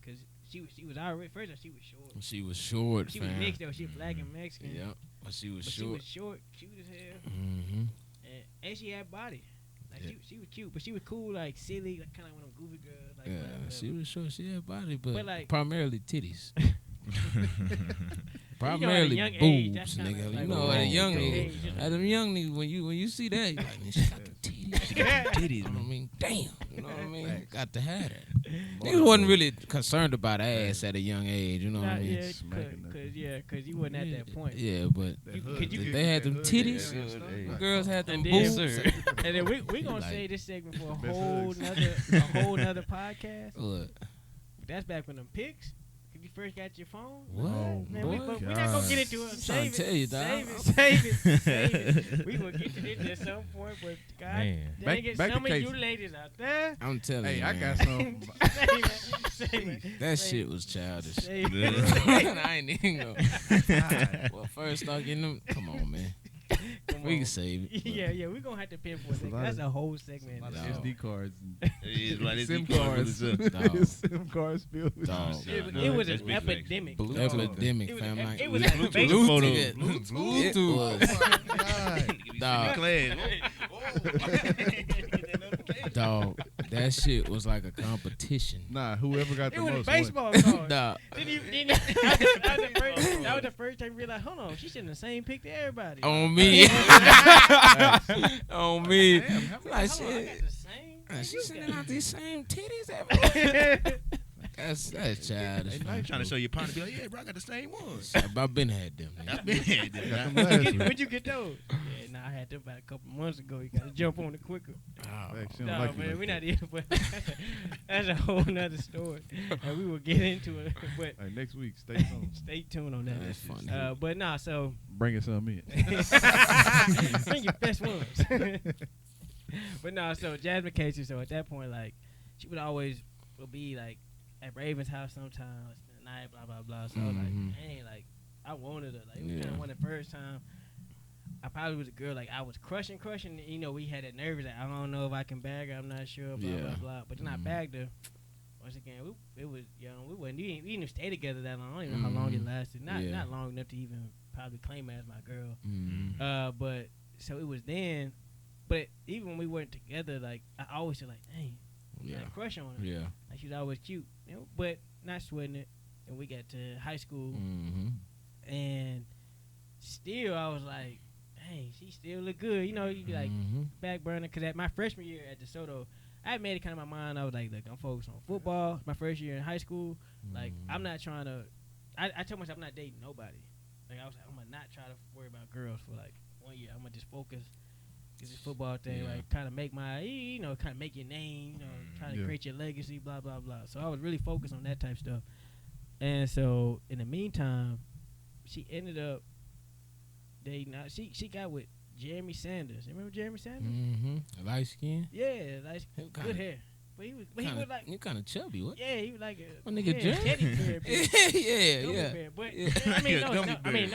cause she was already first. She was short. She was short. She fam. was mixed though. She was black and Mexican. Yeah, but she was But short. she was short, cute as hell, and she had body. Like she was cute, but she was cool, like silly, like kind of one of them goofy girls. Like, Yeah, whatever. she was short. She had body, but like- primarily titties. at a Primarily young age, that's boobs, kinda nigga. like You know, a at a wrong young age, age, you know. at a young nigga, when you see that, you like, man, she got the titties. She got the titties. You know what I mean? Damn. You know what I mean? Got to have that. Niggas wasn't really concerned about ass at a young age. You know what I mean? Yeah, Smacking that. cause you wasn't at that point. Yeah, but if they had them titties, them girls had them And then- boobs. And then we gonna Like- say this segment for a Best whole nother podcast. Look, That's back when them pics. When you first got your phone. what? Oh, Man, boy? we're not gonna get into it. I'm trying Save to tell you, it. dog. Save it. We gonna get to this at some point, but God, Man. dang it, Back to some of you Casey. ladies out there. I'm telling Hey, you, I man. got some. Save it. That shit was childish. Save Yeah. it. I ain't even gonna. Well, first start getting them. Come on, man. Come We on. can save it. but- Yeah, we're gonna have to pinpoint it. lot That's of- a whole segment. A lot of Dog. SD cards and It's like this SIM deep cards. Dog. SIM cards filled with Dog. shit. It was That's an big facts. epidemic. Blue dog. epidemic, It was- fam. Like, it was Bluetooth Bluetooth photo. It Bluetooth. was. God. Dog. Dog, that shit was like a competition. Nah, whoever got the It was a most. baseball card. Dog, That was the first time you realized, hold on, she's sending the same pic to everybody. on me. On me. Damn, how Like, Hold on, I got shit. the same. Man, you she's sending got. out these same titties everywhere. That's childish. I'm trying to show your partner, be like, yeah, bro, I got the same ones. I've been had them. nigga. I've been had Got that. them last week. Where'd you get those? Yeah, nah, I had them about a couple months ago. You gotta jump on it quicker. Facts, she don't No, like you man, like we're that. not even. But that's a whole nother story, and we will get into it. But Hey, next week, stay tuned. stay tuned on that. That's funny. But nah, so Bring us some in. bring your best ones. But no, so Jasmine Casey. So at that point, like, she would always be like at Raven's house sometimes, spend the night, blah blah blah. So I was like, dang, like I wanted her. Like it was kind of one of the first time. I probably was a girl like I was crushing. You know, we had that nervous. Like, I don't know if I can bag her. I'm not sure. Blah blah blah. But then I bagged her. Once again, it was young. We didn't even stay together that long. I don't even know how long it lasted. Not long enough to even probably claim her as my girl. But so it was then. But even when we weren't together, like I always feel like, dang, I had a crush on her. Yeah. Like she was always cute, you know, but not sweating it. And we got to high school, and still I was like, dang, she still look good. You know, you be like back burner. Because at my freshman year at DeSoto, I made it kind of my mind. I was like, look, I'm focused on football. My first year in high school, like I'm not trying to. I told myself I'm not dating nobody. Like I was like, I'm gonna not try to worry about girls for like 1 year. I'm gonna just focus. Get this football thing, like kind of make my, you know, kind of make your name, you know, trying to create your legacy, blah blah blah. So I was really focused on that type stuff. And so in the meantime, she ended up dating. She got with Jeremy Sanders. You remember Jeremy Sanders? Light skin. Yeah, like good hair. But he was like, you kind of chubby. What? yeah, he was like a nigga Jeremy. teddy bear. Yeah. But Yeah. I mean, Gummy I mean,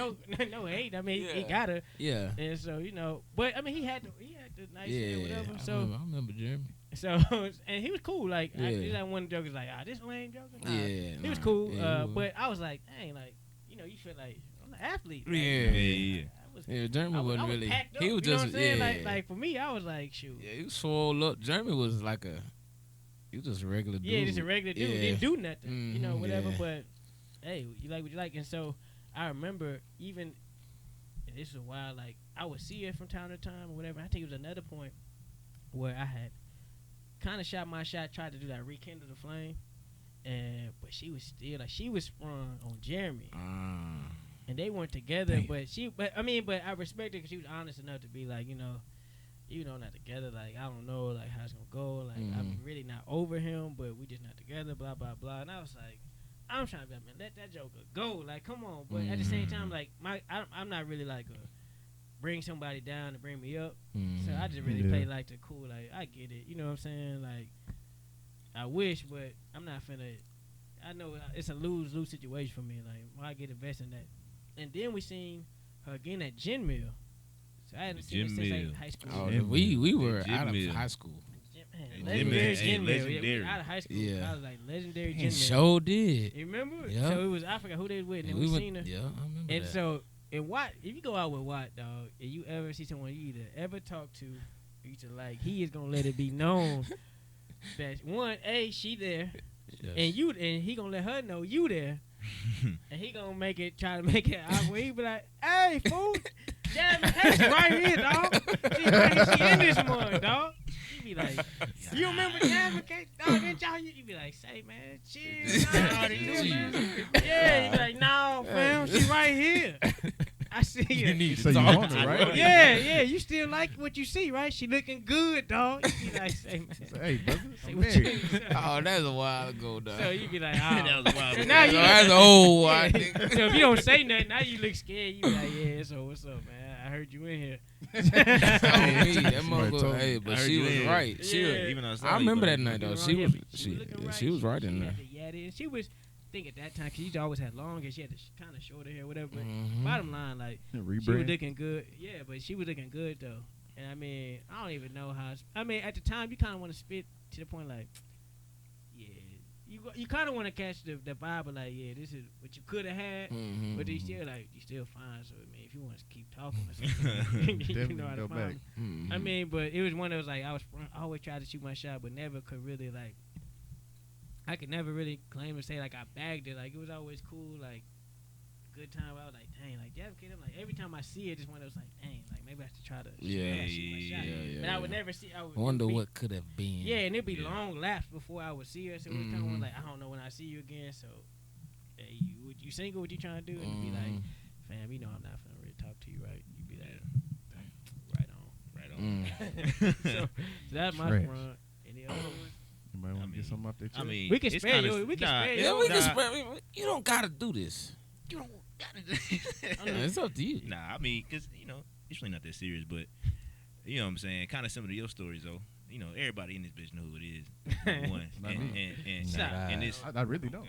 no hate. I mean, he got her. Yeah. And so, you know, but I mean, he had the nice hair, whatever. So, I remember Jeremy. so, and he was cool. Like, he's like one joker, like, this lame joker. Nah, he was cool. Yeah, but I was like, dang, like, you know, you feel like I'm an athlete. Like, Yeah. I was, Jeremy I wasn't was really. packed up, He was you know just what I'm saying? Like for me, I was like, shoot. Yeah, he was swole up. Jeremy was like he was just a regular dude. Yeah, just a regular dude. Didn't do nothing. You know, whatever. yeah. But hey, you like what you like. And so I remember even And this is why, like, I would see her from time to time or whatever. I think it was another point where I had kind of shot my shot, tried to do that, rekindle the flame. But she was still, like, she was sprung on Jeremy. And they weren't together, but I respect her because she was honest enough to be like, you know, not together. Like, I don't know, like, how it's gonna go. Like, I'm really not over him, but we just not together. Blah blah blah. And I was like, I'm trying to be like, man, let that joker go. Like, come on. But at the same time, like, I'm not really like a bring somebody down to bring me up. So I just really play like the cool. Like, I get it. You know what I'm saying? Like, I wish, but I'm not finna. I know it's a lose situation for me. Like, why get invested in that? And then we seen her again at Jamil. So I hadn't seen her since like high school. Oh, we were out of high school. Legendary. Out of high school. Yeah. I was like legendary He Jamil. sure did. You remember? Yeah. So it was, I forgot who they was with, and we seen her. Yeah, I remember And that. so, and Watt, if you go out with Watt, dog, and you ever see someone you either ever talk to, or you to like, he is gonna let it be known that one, she there, Yes. and he gonna let her know you there, and he gonna try to make it awkward. He be like, "Hey, fool, Jasmine, that's right here, dog. She in this mud, dog." He be like, "You remember Jasmine? Dog, didn't y'all?" You be like, "Say, man, chill, man." Yeah, he be like, "No, fam, she right here. I see you." You need So to you talk want to her, her. right? Yeah, you still like what you see, right? She looking good, dog. You be like, "Say, man, Hey, brother, say I'm what you." married. Oh, that's a while ago, dog. So you be like, "Oh." That was a while So ago. now you That's old. I Yeah. think. So if you don't say nothing, now you look scared. You be like, "Yeah, so what's up, man? I heard you in here." Oh, me, that Somebody motherfucker. told Hey, me. but I heard she you was in. right. She Yeah. was. Even outside, I remember you that better- night though. Looking She right was. here, looking right. She was right in She there. had the yaddy, and she was. I think at that time, cause she always had long hair. She had the kind of shorter hair, whatever. But Mhm. bottom line, like, she was Rebrand. looking good. Yeah, but she was looking good though. And I mean, I don't even know how. I mean, at the time, you kind of want to spit to the point like, yeah, you kind of want to catch the vibe of like, yeah, this is what you could have had, Mhm. but you still fine. So I mean, if you want to keep talking or something, you Definitely know how to go find back. me. Mhm. I mean, but it was one that was like I always tried to shoot my shot, but never could really like. I could never really claim to say like I bagged it. Like it was always cool, like good time. I was like, dang, like Jasmine Kid. I'm like every time I see it, just one that was like, dang, like maybe I should try to shoot my shot. Yeah. But I would never see. I would Wonder be, what could have been. Yeah, and it'd be Yeah. long laps before I would see her. So it was kind of like I don't know when I see you again. So, hey, you single? What you trying to do? And you'd be like, fam, you know I'm not finna really talk to you, right? You'd be like, right on. So that's my Trash. front. And the other one. You might want to get something off that chest. I mean, We can it's spare kinda- you. We can nah, spare you. Yeah, we can Nah. spare. You don't gotta do this. You don't gotta do It's up to you. Nah, I mean, cause it's really not that serious, but you know what I'm saying. Kind of similar to your stories, though. You know, everybody in this bitch know who it is. Number one, Not me. and Stop. and this, I really don't.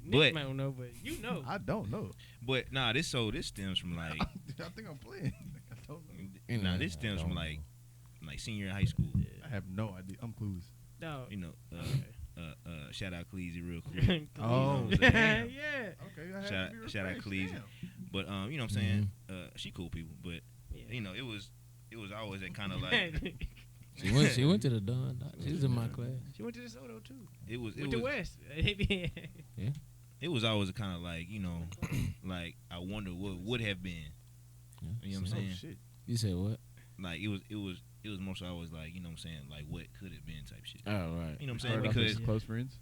Nick But- might don't know, but you know. I don't know. but nah, this stems from like, I think I'm playing. I don't know. nah, this stems from like senior in high school. I have no idea. I'm clueless. No. You know, shout out Cleezy real quick. Oh, yeah. damn. Yeah. Okay, I have Shout- to be shout out refreshed. Cleese. Damn. But you know what I'm saying? She cool people, but you know, it was always that kind of like She went to the Don. She was in my class. She went to the Soto too. it was Went to West. it was always a kind of like, you know, like I wonder what would have been. You know what I'm Oh saying? shit. You said what? Like it was more so always like, you know what I'm saying, like what could have been type shit. Oh right. You know what I'm saying? Started off Because as close friends.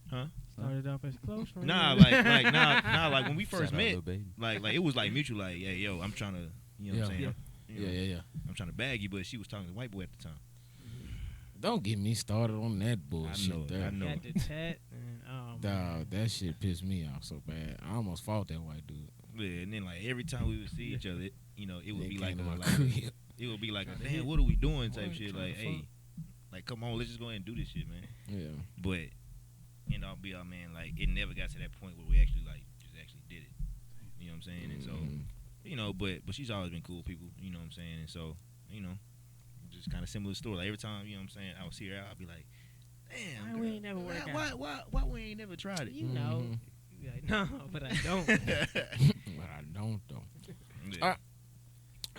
Started off as close friends. nah, like when we first Shout out met, Lil Baby. like it was like mutual, like, yeah, yo, I'm trying to, you know what I'm saying? You know, Yeah. I'm trying to bag you, but she was talking to the white boy at the time. Don't get me started on that bullshit. know it, there. I know. Got the tat. And, Dog, that shit pissed me off so bad. I almost fought that white dude. Yeah, and then like every time we would see each other, you know, it would They be like came to my like crib. it would be like a, Trying to damn, hit. what are we doing type Boy, shit. trying Like, to hey, fuck. like come on, let's just go ahead and do this shit, man. Yeah. But you know, I'll be all man, like it never got to that point where we actually like just actually did it. You know what I'm saying? And so, you know, but she's always been cool people. You know what I'm saying? And so, you know, just kind of similar story. Like every time, you know what I'm saying, I would see her out, I'd be like, damn, Why we ain't never work out? why we ain't never tried it? you know. You be like, no, but I don't. But I don't though. Yeah.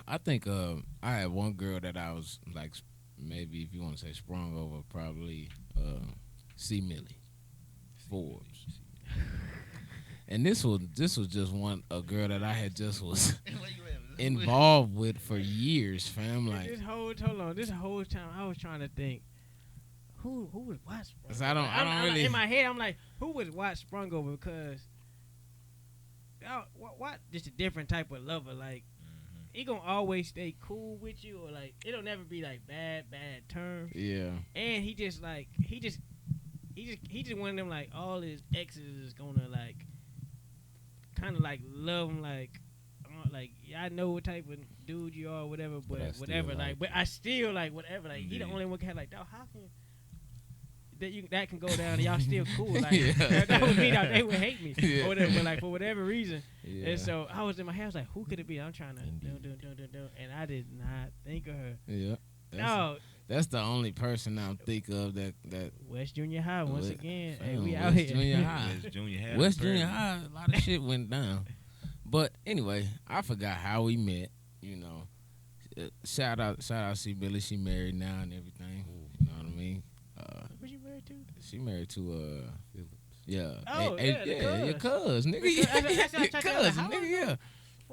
I think I had one girl that I was like, maybe if you want to say sprung over, probably C. Millie Forbes. And this was just a girl that I had just was involved with for years, fam. Like this whole time I was trying to think who would watch Sprung. 'Cause I don't really in my head. I'm like, who would watch Sprung over? Because what just a different type of lover. Like he gonna always stay cool with you, or like it'll never be like bad terms. Yeah. And he just one of them, like all his exes is gonna like kind of like love him, like I know what type of dude you are, whatever, but whatever, but I still like whatever, like he the only one can have like, dog, how can that can go down and y'all still cool, like that would mean that they would hate me or whatever, but like for whatever reason. And so I was in my head, I was like, who could it be? I'm trying to do, and I did not think of her. Yeah. That's the only person I think of that West Junior High once again. Hey, we West out here. Junior High. West Junior High, a lot of shit went down. But anyway, I forgot how we met. You know, shout out C Billy. She married now and everything. You know what I mean? Who she married to? She married to Phillips. Yeah. Oh, your cuz, nigga. Cuz, nigga, yeah.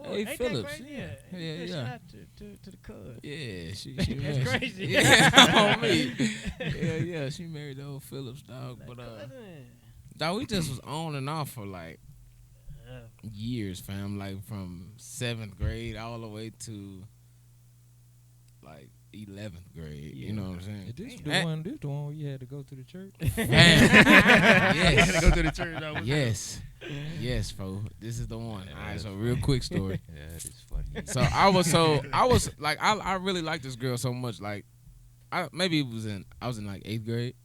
Hey, ain't Phillips. That crazy? Yeah. Shout out to the cuz. Yeah, she That's crazy. Yeah, on me. Yeah, she married the old Phillips, dog. But dog, we just was on and off for like years, fam. Like from 7th grade all the way to like 11th grade. You know what I'm saying? This the one where you had to go to the church. Yes. You had to go to the church. Yes, fo. This is the one. All right, so real quick story. Yeah, that is funny. So I was like, I really liked this girl so much. Like, I was in like 8th grade.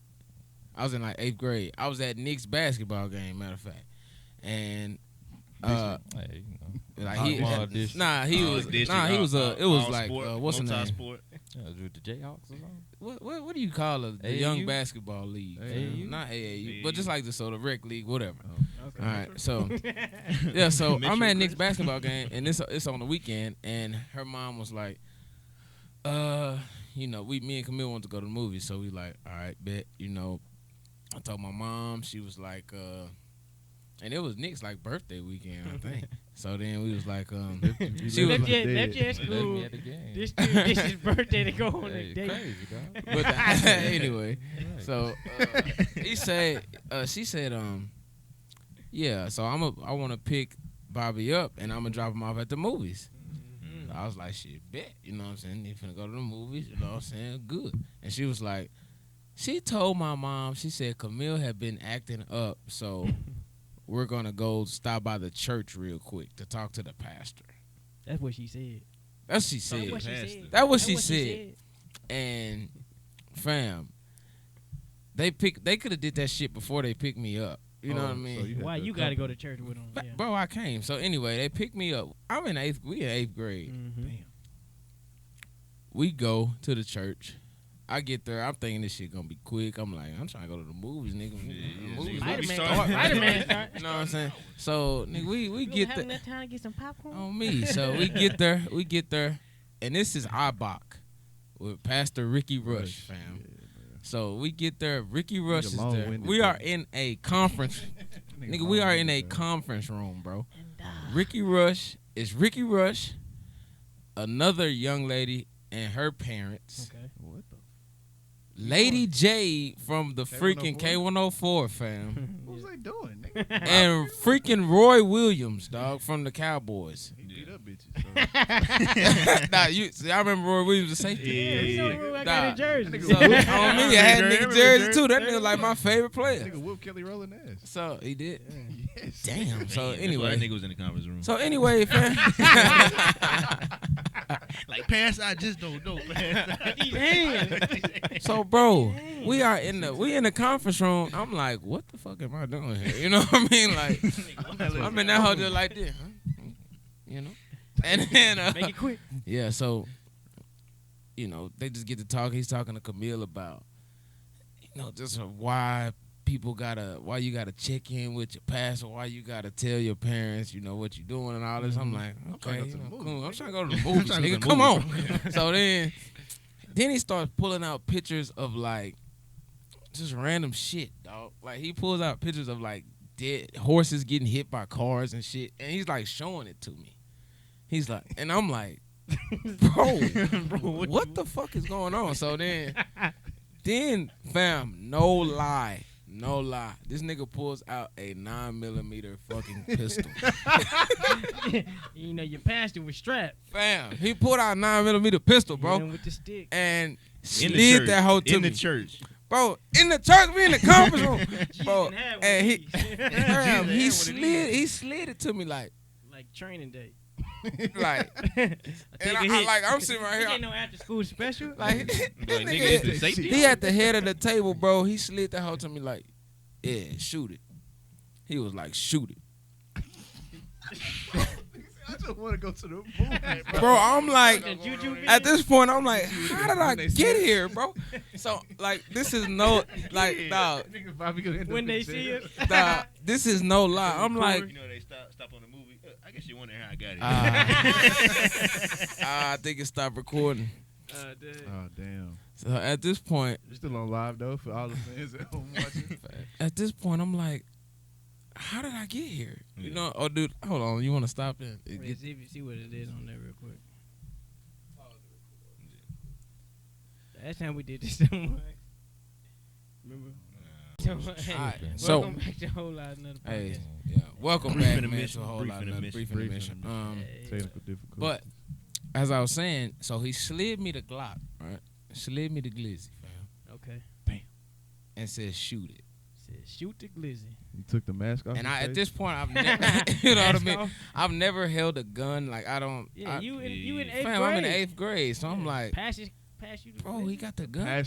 I was in like 8th grade. I was at Knicks basketball game, matter of fact, and hey, you know. like he was it was like what's the name? Sport. With the Jayhawks or something. What do you call it? The AAU? young basketball league? AAU? Not AAU, but just like the rec league, whatever. Okay. All right, so yeah, so I'm at Knicks basketball game, and it's on the weekend, and her mom was like, you know, me and Camille wanted to go to the movies, so we like, all right, bet, you know. I told my mom, she was like, and it was Nick's like birthday weekend, I think. So then we was like, she was left you at school. Me at the game. This is birthday to go on a date. Crazy, dog. but anyway, Right. so she said, yeah, so I want to pick Bobby up and I'm gonna drop him off at the movies. Mm-hmm. I was like, shit, bet, you know what I'm saying? You finna go to the movies, you know what I'm saying? Good. And she was like, she told my mom, she said Camille had been acting up, so we're gonna go stop by the church real quick to talk to the pastor. That's what she said. That's what she said. That's what she said. And fam, they could have did that shit before they picked me up. You know what I mean? Why you got to go to church with them? Yeah. Bro, I came. So anyway, they picked me up. We in 8th grade. Mm-hmm. Damn. We go to the church. I get there. I'm thinking this shit gonna be quick. I'm like, I'm trying to go to the movies, nigga. Spider-Man start. You know what I'm saying? So nigga, we get there. there. Enough time to get some popcorn On me. So we get there, and this is Ibach with Pastor Ricky Rush, fam. Yeah, so we get there. Ricky Rush is there. long-winded, We are bro. in a conference. Nigga, we are in a conference room, bro. Ricky Rush is Ricky Rush, another young lady, and her parents. Okay. What the? Lady J from the freaking K104? K104, fam. What was they doing, nigga? And freaking Roy Williams, dog, from the Cowboys. He beat up bitches. So. I remember Roy Williams, the safety. I got a jersey. So, on me, I had nigga jersey too. That nigga like my favorite player. Nigga whoop Kelly rolling ass. So he did. Yes. Damn. So That anyway, nigga was in the conference room. so anyway, fam. Like, pass, I just don't know, Damn. So bro, we in the conference room. I'm like, what the fuck am I doing here? You know what I mean? Like, I'm in that whole just like this, huh? You know. And then Make it quick. yeah, so you know, they just get to talk. He's talking to Camille about, you know, just why you gotta check in with your pastor, why you gotta tell your parents, you know, what you doing and all this. I'm like, okay, cool. I'm trying to go to the movies, nigga. Come on. So then he starts pulling out pictures of like just random shit, dog. Like he pulls out pictures of like dead horses getting hit by cars and shit, and he's like showing it to me. He's like, and I'm like, bro, what the fuck is going on? So then fam, no lie, this nigga pulls out a 9mm fucking pistol. You know, your pastor was strapped. Fam, he pulled out a 9mm pistol, bro, with the stick. and slid that hoe to me. In the church. Bro, in the church, we in the conference room, bro, and he slid it to me like training day. Like, and I'm sitting right here. He ain't no after school special. Like, he at the head of the table, bro. He slid that hoe to me like, yeah, shoot it. He was like, shoot it. I just want to go to the movie, bro. I'm like, at this point, I'm like, how did I get here, bro? So, like, this is no, like, dog. When they see us, dog, this is no lie. I'm like, you know, they stop on the movie. I guess you wonder how I got it. I think it stopped recording. Oh, damn. So at this point, you're still on live though for all the fans at home watching. At this point, I'm like, how did I get here? You know, oh, dude, hold on. You want to stop it? See what it is on there real quick. Last time we did this, remember? Welcome back to Whole Lotta Nothing Podcast. Hey, yeah, welcome back, man, to a Whole Lotta Nothing Briefing. Technical difficulty. But as I was saying, so he slid me the Glock, right? Slid me the glizzy, fam. Okay. Bam. And said, shoot it. Said, shoot the glizzy. You took the mask off. And at this point, I've never, you know what I mean? I've never held a gun. Like, I don't. Yeah, you in 8th grade. I'm in 8th grade, so I'm like, pass you the bro, glizzy. He got the gun.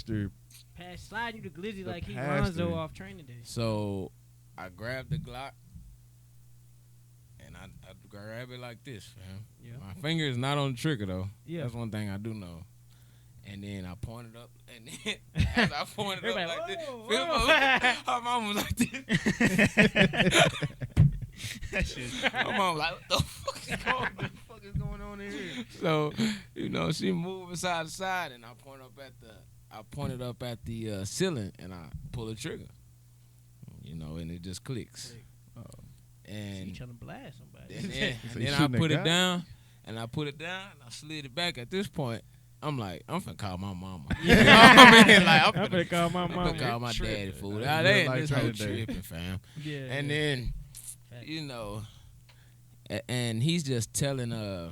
Slide you the glizzy like he Lonzo off training day. So I grabbed the Glock and I grab it like this, fam. Yeah. My finger is not on the trigger though. Yeah. That's one thing I do know. And then I pointed up, and then as I pointed up like this, her mom was like this. My mom like, what the fuck is going on in here? So, you know, she moved side to side, and I pointed up at the ceiling, and I pull the trigger. You know, and it just clicks. And so you trying to blast somebody? And then I put it down, and I slid it back. At this point, I'm like, I'm finna call my mama. You know what I mean? Like, I'm finna call my mama. I'm finna call my daddy, fool. That ain't this whole tripping, fam. Yeah. And then, you know, and he's just telling her,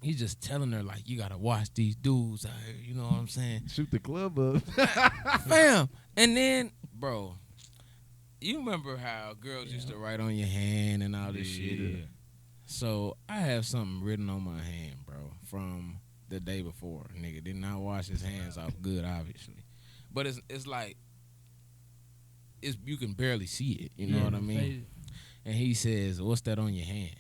like, you gotta watch these dudes out here. You know what I'm saying? Shoot the club up. Fam. And then, bro, you remember how girls used to write on your hand and all this shit? Yeah. So I have something written on my hand, bro, from the day before. Nigga did not wash his hands off good, obviously. But it's like, you can barely see it. You know what I mean? And he says, what's that on your hand?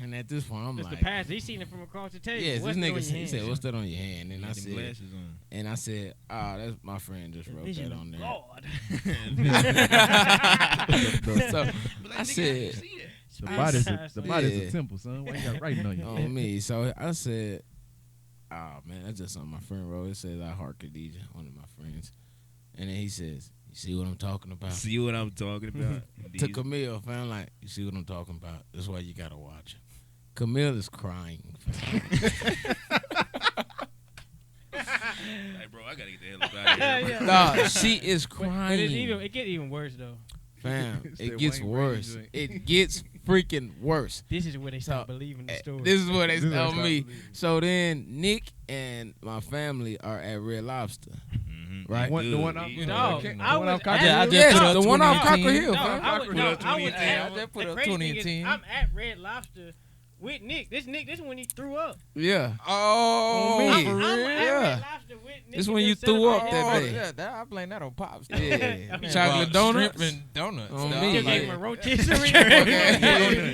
And at this point, I'm like, the pastor. He seen it from across the table. Yes, this nigga he said, what's that on your hand? And I said, that's my friend just wrote that on there. Lord. So I said, the body's a temple, son. Why you got writing on you? On me. So I said, oh man, that's just something my friend wrote. It says, I heart Khadijah, one of my friends. And then he says, you see what I'm talking about? See what I'm talking about? To Camille, fam, like, you see what I'm talking about? That's why you gotta watch it. Camille is crying. Like, bro, I gotta get the hell out of here. Nah, she is crying. But it gets even worse though. Fam, it gets worse. It gets freaking worse. This is where they start believing the story. This is where they tell me. So then Nick and my family are at Red Lobster. Right? The one off Cocker Hill. I just put up 2010. I'm at Red Lobster with Nick. This when he threw up. Yeah. Oh, me. I'm at Red Lobster with Nick. This when you threw up that day. Yeah, I blame that on Pops. Yeah. Chocolate donuts. Shrimp and donuts. On me. Just gave him a rotisserie.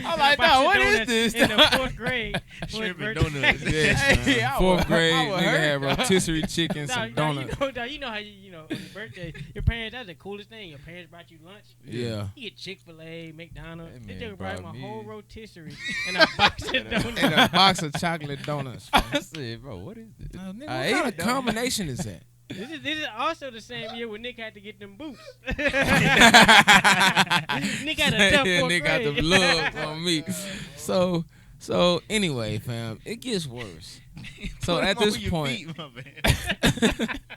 I'm like, no, what is this? In the 4th grade. Shrimp and donuts. Yes, 4th grade, nigga had rotisserie chicken, some donuts. You know how on your birthday, your parents, that's the coolest thing. Your parents brought you lunch. Yeah. You get Chick-fil-A, McDonald's. They just brought my whole rotisserie and a box of donuts. And a box of chocolate donuts. I said, bro, what is this? What kind of combination is that? This is also the same year when Nick had to get them boots. Nick had a tough Nick got the love on me. So anyway, fam, it gets worse. So at this point, put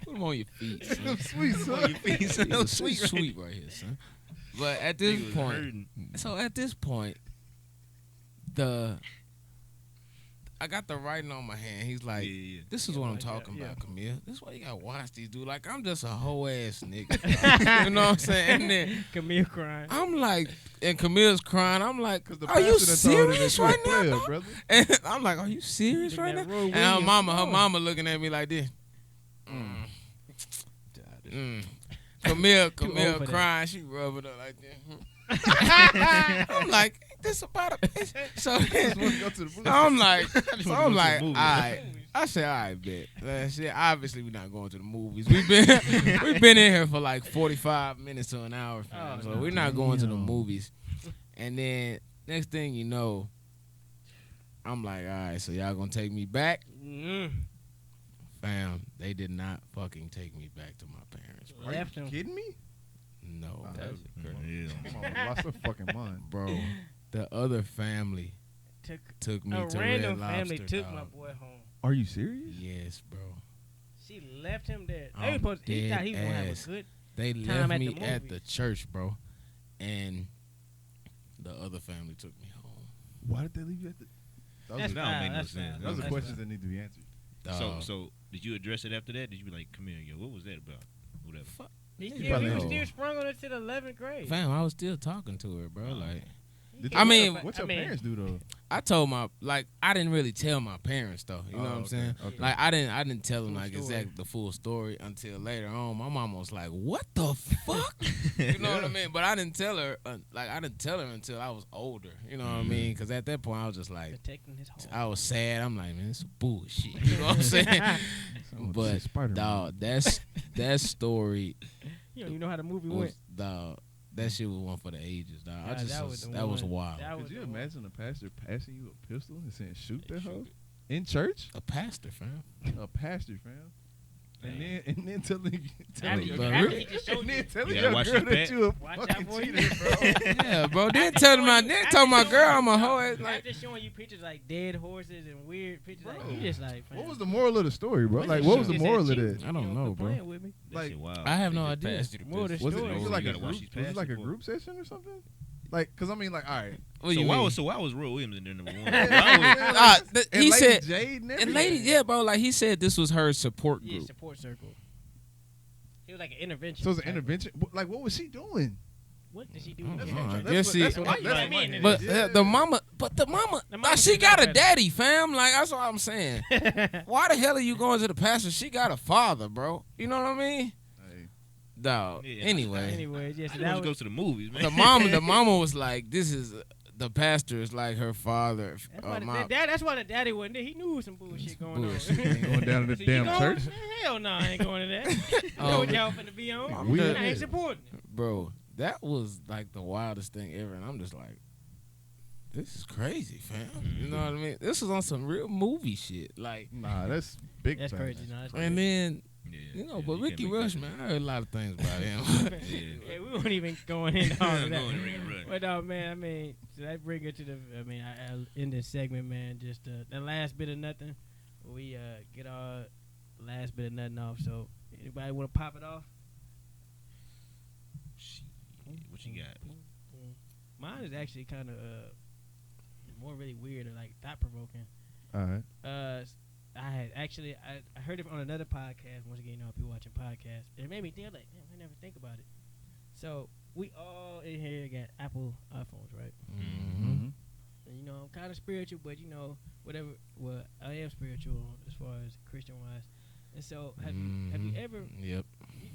them on your feet, son. Sweet, son. Sweet right here, son. But at this point, I got the writing on my hand. He's like, this is what I'm talking about, Camille. This is why you gotta watch these dudes. Like, I'm just a whole ass nigga. You know what I'm saying? And then Camille crying. I'm like, and Camille's crying. I'm like, are you serious right now, brother? And I'm like, are you serious right now? And her mama looking at me like this. Camille crying. She rubbing her like that. I'm like, ain't this about a bitch? So I'm like, all right. I said, all right, bet. Shit, obviously we're not going to the movies. We've been in here for like 45 minutes to an hour, fam. So we're not going to the movies. And then next thing you know, I'm like, all right, so y'all gonna take me back? Fam, they did not fucking take me back to my parents. Bro. Are you kidding me? No. That's crazy. Come on, lost her fucking mind. Bro, the other family took me to Red Lobster. A random family took my boy home. Are you serious? Yes, bro. She left him there. He thought he was going to have a good They left me at the church, bro. And the other family took me home. Why did they leave you at the... Those are questions that need to be answered. So did you address it after that? Did you be like, come here, yo, what was that about? Whatever. He was still sprung on it to the 11th grade. Fam, I was still talking to her, bro. Like, what's your parents do though? I told I didn't really tell my parents though. You know what I'm saying? Okay. Like, I didn't tell them the full story until later on. My mom was like, "What the fuck?" You know what I mean? But I didn't tell her. I didn't tell her until I was older. You know what I mean? Because at that point, I was just like, protecting his home. I was sad. I'm like, man, this is bullshit. You know what I'm saying? But dog, that story. You don't even know how the movie went. Dog, that shit was one for the ages, dog. That was wild. Could you imagine a pastor passing you a pistol and saying, "Shoot that hoe"? In church? A pastor, fam. A pastor, fam. And then telling your girl that you a fucking cheater, bro. Yeah, bro. Then tell my girl I'm a hoe. Like, just showing you pictures like dead horses and weird pictures. Like, you just like, what was the moral of the story, bro? Like, what was the moral of that? I don't know, bro. Like, I have no idea. Was it like a group session or something? Like, cause I mean, like, all right. So why was Roy Williams in there number one? He said, Jade and lady, bro. Like, he said this was her support group. Yeah, support circle. It was like an intervention. So it was an intervention. Like, what was she doing? What did she do? But the mama, she got a daddy, fam. Like, that's what I'm saying. Why the hell are you going to the pastor? She got a father, bro. You know what I mean? Dog. Yeah, Anyways, yes, that goes to the movies, man. The mama was like, "This is the pastor is like her father." That's why the daddy wasn't there. He knew some bullshit going on. Ain't going down to the damn church. Hell no, I ain't going to that. You know what y'all finna be on? I ain't supporting it. Bro, that was like the wildest thing ever, and I'm just like, this is crazy, fam. You know what I mean? This was on some real movie shit. Like, nah, that's big. That's crazy. Nah, and then. Yeah, but Ricky Rush, man, I heard a lot of things about him. Yeah, we weren't even going into all of that. But man, I mean, so that bring it to the. I mean, I end this segment, man. Just the last bit of nothing. We get our last bit of nothing off. So, anybody want to pop it off? What you got? Mine is actually kind of more really weird or like thought provoking. All right. I had actually I heard it on another podcast. Once again, people watching podcasts. It made me think like, damn, I never think about it. So we all in here got Apple iPhones, right? Mm-hmm. And, I'm kind of spiritual, but whatever. Well, I am spiritual as far as Christian wise. And so have you ever? Yep.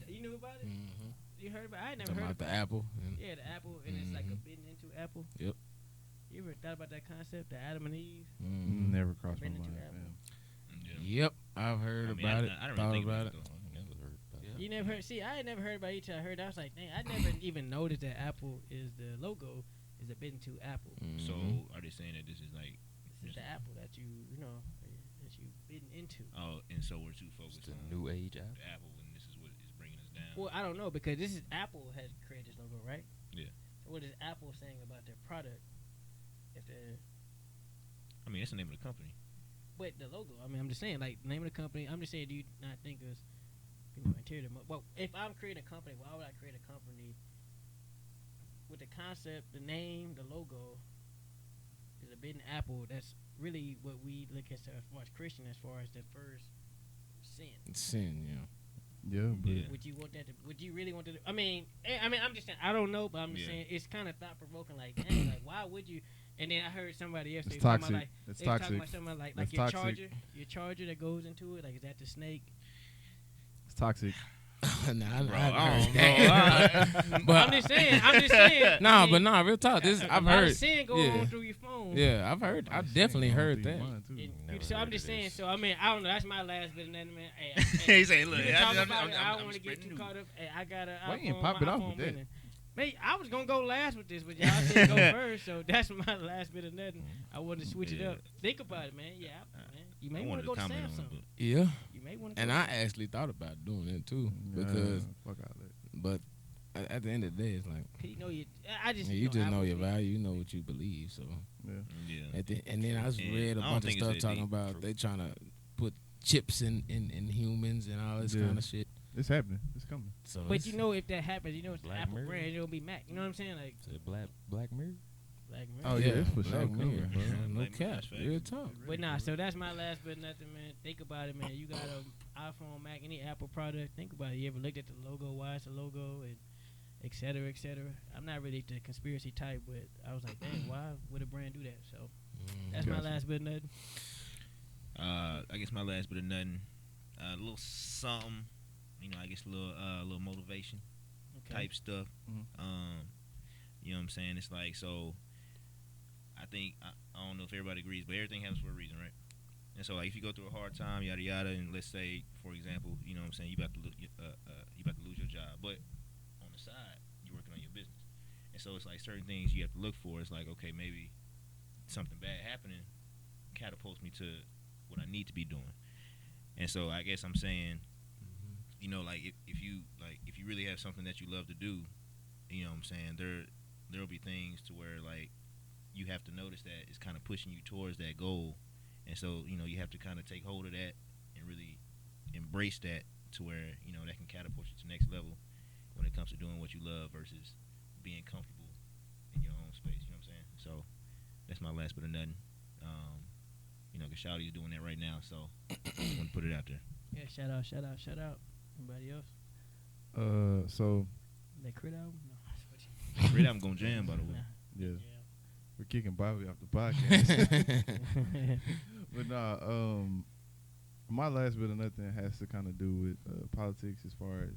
You knew about it? Mm-hmm. You heard about it? I never heard about the Apple. Yeah, the Apple, and it's like a bitten into Apple. Yep. You ever thought about that concept, the Adam and Eve? Never crossed my mind. Yep, I've heard about it. I thought about it. You never heard? See, I had never heard about it until I heard. I was like, dang, I never even noticed that Apple is the logo is a bitten to Apple. Mm-hmm. So are they saying that this is like this is the Apple that you bitten into? Oh, and so we're too focused on the new age Apple and Well, I don't know because this is Apple has created this logo, right? Yeah. So what is Apple saying about their product? If they're, I mean, that's the name of the company. but the logo. I mean, I'm just saying, like, the name of the company. I'm just saying, do you not think it's interior? Well, if I'm creating a company, why would I create a company with the concept, the name, the logo? Is a bit in Apple. That's really what we look at as far as Christian, as far as the first sin. Sin, yeah. Yeah, but Would you want that? Would you really want to? I mean, I'm just saying. I don't know, but I'm just saying it's kind of thought provoking. Like, dang, like why would you? And then I heard somebody else. it's they talking toxic. about, like, It's they talking toxic. about something like It's your toxic. charger that goes into it. Like, is that the snake? It's toxic. Nah, Bro, I I don't know. but I'm just saying. nah, I mean, but nah, real talk. This a I've lot of heard. sin go yeah. on through your phone. Yeah, I've heard. I've definitely heard that. And so I'm just saying. So I mean, I don't know. That's my last bit of nothing, man. He say, look, We can talk about it. I don't want to get too caught up. Hey, I got a. Why you ain't pop it off with that? Mate, I was gonna go last with this, but y'all said go first, so that's my last bit of nothing. I wanted to switch it up. Think about it, man. Yeah, man. You may want to go to Samsung. Yeah, You may want to. and I actually thought about doing it too because, fuck all that. but at the end of the day, it's like You know, I just. you just know your value. value. You know what you believe. So, Yeah. and then I just Yeah, read a I don't bunch of think it's stuff that talking deep. about they trying to put chips in humans and all this Yeah. kind of shit. It's happening. It's coming. So But it's- you know, if that happens, you know it's the Black Apple Mirror. brand. It'll be Mac. You know what I'm saying? Like Is it Black Mirror? Black Mirror. Oh yeah, it's for Black sure coming, Mirror. bro. No Black cap, Mirror's fact. real talk. But nah, so that's my last bit of nothing, man. Think about it, man. You got an iPhone, Mac, any Apple product. Think about it. You ever looked at the logo? Why it's a logo and et cetera, et cetera. I'm not really the conspiracy type, but I was like, dang, why would a brand do that? So that's my Gotcha. last bit of nothing. I guess my last bit of nothing, a little something, you know, I guess a little motivation Okay. type stuff. Mhm. You know what I'm saying? It's like, so I think, I don't know if everybody agrees, but everything happens for a reason, right? And so, like, if you go through a hard time, yada yada, and let's say, for example, you know what I'm saying, you about to lose your job, but on the side, you're working on your business. And so it's like certain things you have to look for. It's like, okay, maybe something bad happening catapults me to what I need to be doing. And so I guess I'm saying, you know, like if you really have something that you love to do, you know what I'm saying, there'll be things to where, like, you have to notice that it's kind of pushing you towards that goal. And so, you know, you have to kind of take hold of that and really embrace that to where, you know, that can catapult you to the next level when it comes to doing what you love versus being comfortable in your own space. You know what I'm saying? So that's my last bit of nothing. You know, because Shawty's doing that right now, so I want to put it out there. Yeah, shout out. Anybody else? So That Crit album? No. Great album gonna jam, by the way. yeah, Yeah. we're kicking Bobby off the podcast. But nah, my last bit of nothing has to kind of do with politics. As far as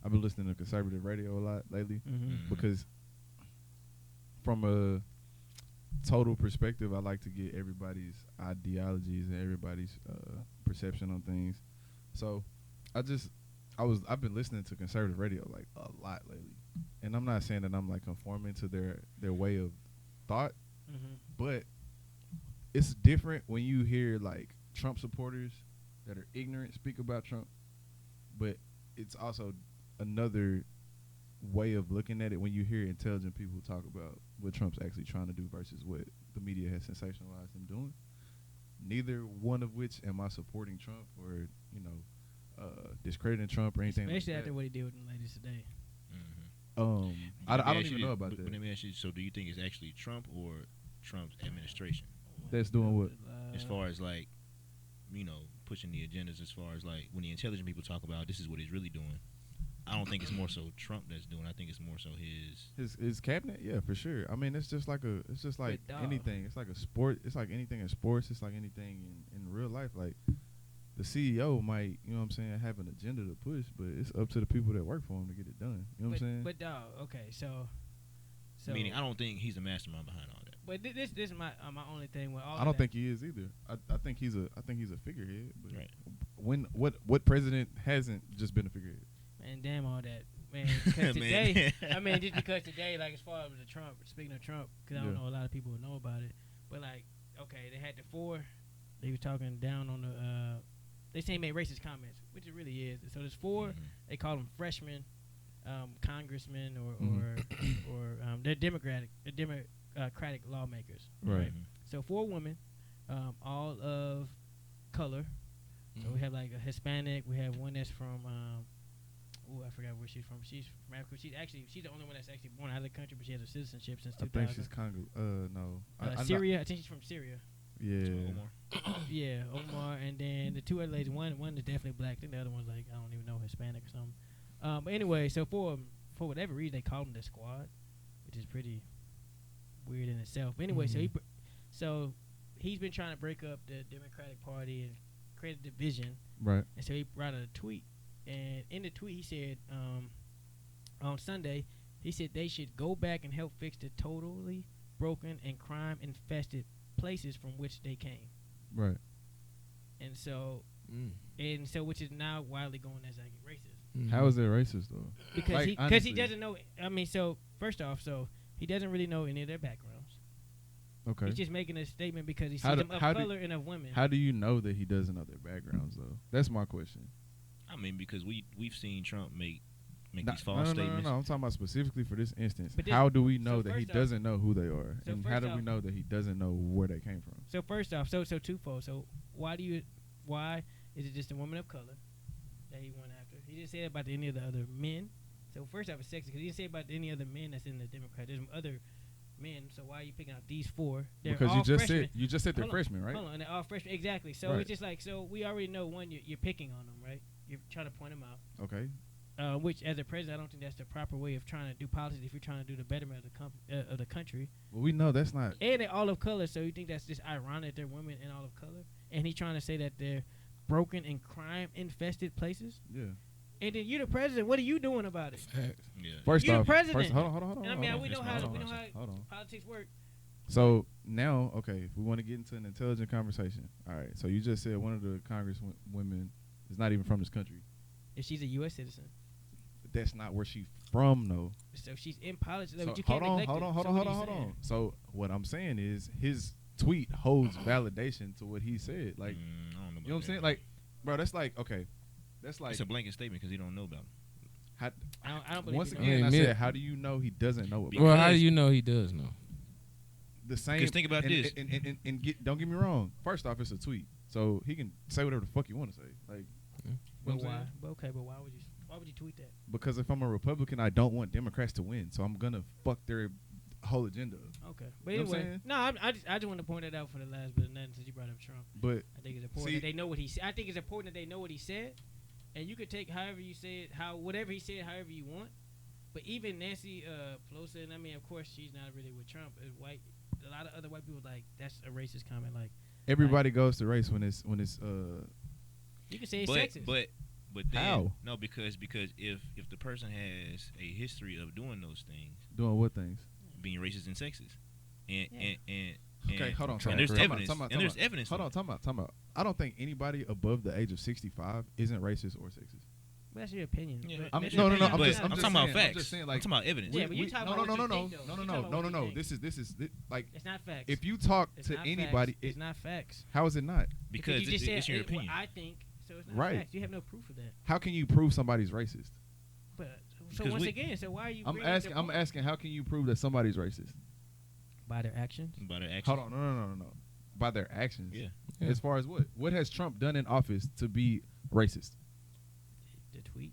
I've been listening to conservative radio a lot lately, because from a total perspective, I like to get everybody's ideologies and everybody's perception on things. So I've been listening to conservative radio like a lot lately, and I'm not saying that I'm like conforming to their way of thought, but it's different when you hear like Trump supporters that are ignorant speak about Trump, but it's also another way of looking at it when you hear intelligent people talk about what Trump's actually trying to do versus what the media has sensationalized him doing. Neither one of which am I supporting Trump or, you know, discrediting Trump or anything. Especially like after that. what he did with the ladies today. I don't even know about but that. let me ask you, so do you think it's actually Trump or Trump's administration? That's doing what? As far as, like, you know, pushing the agendas, as far as, like, when the intelligent people talk about this is what he's really doing, I don't think it's more so Trump that's doing. I think it's more so His cabinet, yeah, for sure. I mean, it's just like But dog. anything. It's like a sport. It's like anything in sports. It's like anything in real life. Like the CEO might, you know what I'm saying, have an agenda to push, but it's up to the people that work for him to get it done. You know what I'm saying? But dog, okay, so meaning I don't think he's the mastermind behind all that. But this is my only thing with all. I don't that. think he is either. I think he's a figurehead. But Right. when what president hasn't just been a figurehead? Man, damn all that. Man, because Man. today, I mean, just because today, like, as far as the Trump, speaking of Trump, because I don't Yeah. know a lot of people who know about it, but, like, okay, they had the four, they were talking down on the, they say he made racist comments, which it really is. So there's four, they call them freshmen, congressmen or they're Democratic lawmakers. Right. So 4 women, all of color. So we have like a Hispanic. We have one that's from I forgot where she's from. She's from Africa. She's the only one that's actually born out of the country, but she has a citizenship since 2000. I think she's no. Syria. I think she's from Syria. Yeah. Omar. Yeah, Omar, and then the 2 other ladies. One is definitely black. I think the other one's like I don't even know, Hispanic or something. But anyway, so for whatever reason they call them the squad, which is pretty weird in itself. But anyway, so he's been trying to break up the Democratic Party and create a division. Right. And so he brought out a tweet, and in the tweet he said on Sunday he said they should go back and help fix the totally broken and crime infested places from which they came. Right. And so which is now widely going as like racist. Mm-hmm. How is that racist though? Because he doesn't know. I mean, so first off, so he doesn't really know any of their backgrounds. Okay. He's just making a statement because he sees them of color and of women. How do you know that he doesn't know their backgrounds though? That's my question. I mean, because we've seen Trump make these false statements. No. I'm talking about specifically for this instance. But how do we know that he doesn't know who they are, so and how do we know that he doesn't know where they came from? So first off, so twofold. So why is it just a woman of color that he went after? He didn't say that about any of the other men. So first off, it's sexist because he didn't say about any other men that's in the Democrat. There's other men. So why are you picking out these 4? They're because all freshmen. you just said they're freshmen, right? Hold on, they're all freshmen. Exactly. So it's just like we already know one. You're picking on them, right? You're trying to point them out. Okay. Which, as a president, I don't think that's the proper way of trying to do politics if you're trying to do the betterment of the country. Well, we know that's not. And they're all of color, so you think that's just ironic that they're women and all of color? And he's trying to say that they're broken and crime-infested places? Yeah. And then you're the president. What are you doing about it? Yeah. First you're off, the president. hold on. And I mean, we know how Hold on. politics work. So now, okay, if we want to get into an intelligent conversation, all right. So you just said one of the congresswomen is not even from this country. If she's a U.S. citizen. That's not where she's from, though. So she's in politics. So But you can't neglect hold on. So what I'm saying is his tweet holds validation to what he said. Like, I don't know about you know what I'm saying? Like, bro, that's like, okay. That's like. It's a blanket statement because he don't know about it. I don't believe Once you again, know. I said, how do you know he doesn't know it? Well, how do you know he does know? The same. Because think about this. And don't get me wrong. First off, it's a tweet, so he can say whatever the fuck you want to say. Like, But why? But okay, but why would you tweet that? Because if I'm a Republican, I don't want Democrats to win, so I'm gonna fuck their whole agenda up. Okay, but You know what I'm anyway, saying? no, I just want to point that out for the last bit of nothing since you brought up Trump. But I think it's important that they know what he said. I think it's important that they know what he said, and you could take however you say it, whatever he said, however you want. But even Nancy Pelosi, and I mean, of course, she's not really with Trump. White, a lot of other white people like that's a racist comment. Like everybody goes to race when it's you can say it's sexist. But then, how? No, because if the person has a history of doing those things, doing what things? Being racist and sexist, and okay, hold on. And there's evidence. And there's evidence. Hold on, time out. I don't think anybody above the age of 65 isn't racist or sexist. But that's your opinion. Yeah. I'm That's no. your opinion. I'm talking about facts. I'm just saying, like, I'm talking about evidence. Yeah, but you're talking about what you think, though. You're talking about what you No. think. This is like It's not facts. if you talk It's to not anybody, facts. It's not facts. how is it not? Because you just said it's your opinion. What I think, so it's not Right. facts. You have no proof of that. How can you prove somebody's racist? But so Because once again, so why are you? I'm bringing up their asking. point? I'm asking. How can you prove that somebody's racist? By their actions. By their actions. Hold on. No. By their actions. Yeah. As far as what? What has Trump done in office to be racist? The tweet.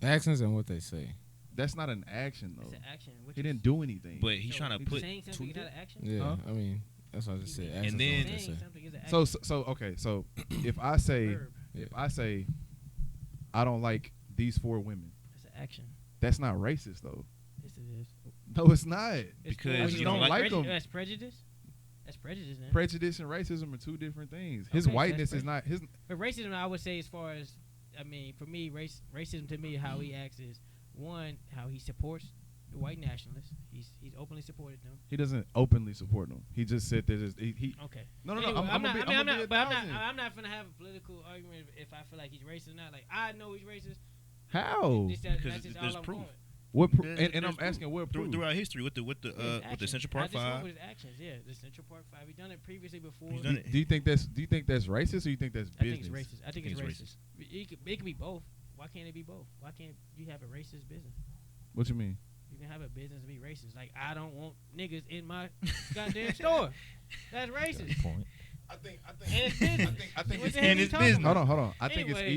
Actions and what they say. That's not an action though. It's an action. He didn't do anything. But he's trying to put. saying something is not an action. Yeah, Huh? I mean, that's what I just said. And Actions then- and what they Saying say. something is an action. So okay. So if I say Verb. I don't like these 4 women, It's an action. that's not racist though. Yes, it is. No, it's not. It's Because I just you don't don't like them. That's prejudice. That's prejudice, man. Prejudice and racism are 2 different things. His Okay, so whiteness that's is not his. But racism, I would say, as far as, I mean, for me, racism to me, how he acts is, one, how he supports the white nationalists. He's openly supported them. He doesn't openly support them. He just said that he. Okay. No. Anyway, I'm not gonna have a political argument if I feel like he's racist or not. Like, I know he's racist. How? That's Because just there's all I'm proof. going. What? There's And I'm proof. asking what proof? Throughout history with the Actions. Central Park I just went Five. with his actions. Yeah, the Central Park 5. He done it previously before. He's done it. Do you think that's racist or you think that's I business? think it's racist. I think it's racist. It could be both. Why can't it be both? Why can't you have a racist business? What you mean? You can have a business be racist. Like, I don't want niggas in my goddamn store. That's racist. Point. I think What it's the hell you talking about? Hold on. I think it's Anyway.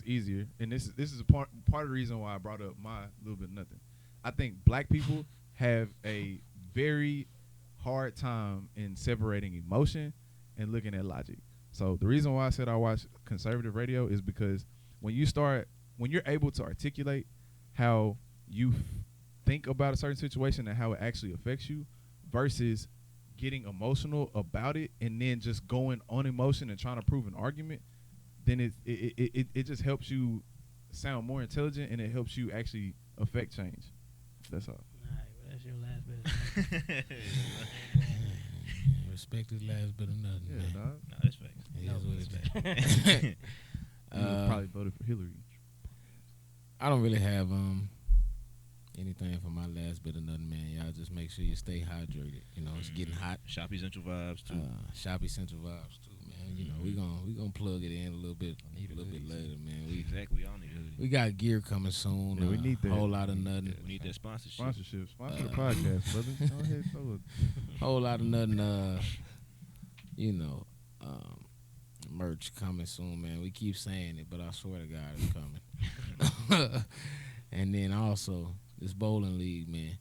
easier, and this is part of the reason why I brought up my little bit of nothing. I think black people have a very hard time in separating emotion and looking at logic. So the reason why I said I watch conservative radio is because when you're able to articulate how you think about a certain situation and how it actually affects you versus getting emotional about it and then just going on emotion and trying to prove an argument, then it just helps you sound more intelligent and it helps you actually affect change. That's all. All right, well, that's your last bit. Respect is last bit of nothing. Yeah, Man. dog. No, that's facts. It No, is what it that's is. You probably voted for Hillary. I don't really have anything for my last bit of nothing, man. Y'all just make sure you stay hydrated. You know, it's getting hot. Shoppy Central vibes too. Shoppy Central vibes too, man. You know, we gonna plug it in a little bit later, man. Exactly. We all need a hoodie. We got gear coming soon. Yeah, we need that. Whole lot of nothing. We need that sponsorship. Sponsor the podcast, brother. Go ahead, throw it. Whole lot of nothing. You know, merch coming soon, man. We keep saying it, but I swear to God, it's coming. And then also this bowling league, man.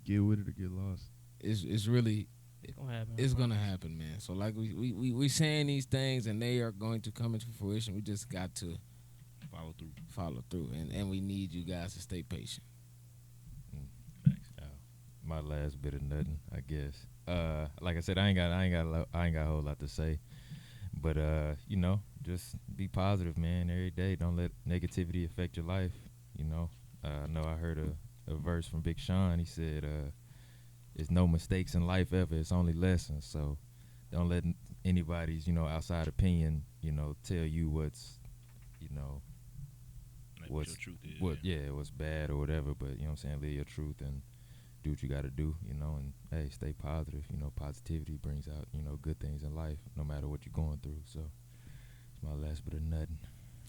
Get with it or get lost. It's really. It's gonna happen. It's gonna happen, man. So like we saying these things and they are going to come into fruition. We just got to follow through, and we need you guys to stay patient. My last bit of nothing, I guess. Like I said, I ain't got a whole lot to say, but you know, just be positive, man. Every day, don't let negativity affect your life. You know, I know I heard a verse from Big Sean. He said, "There's no mistakes in life ever. It's only lessons." So, don't let anybody's outside opinion tell you what's Like what's your truth is. what's bad or whatever. But you know what I'm saying, live your truth and do what you got to do, and hey, stay positive. Positivity brings out, good things in life, no matter what you're going through. So, it's my last bit of nothing.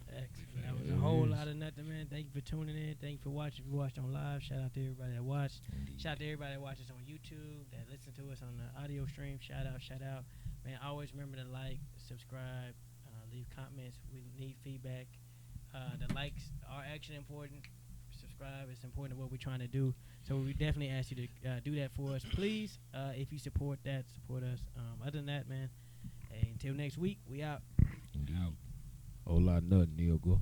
Excellent. That was a whole lot of nothing, man. Thank you for tuning in. Thank you for watching. If you watched on live, shout out to everybody that watched. Shout out to everybody that watches on YouTube, that listen to us on the audio stream. Shout out. Man, always remember to like, subscribe, leave comments. We need feedback. The likes are actually important. Subscribe. It's important to what we're trying to do. So we definitely ask you to do that for us. Please, if you support us. Other than that, man, hey, until next week, we out. Whole lot of nothing, Neil. Go.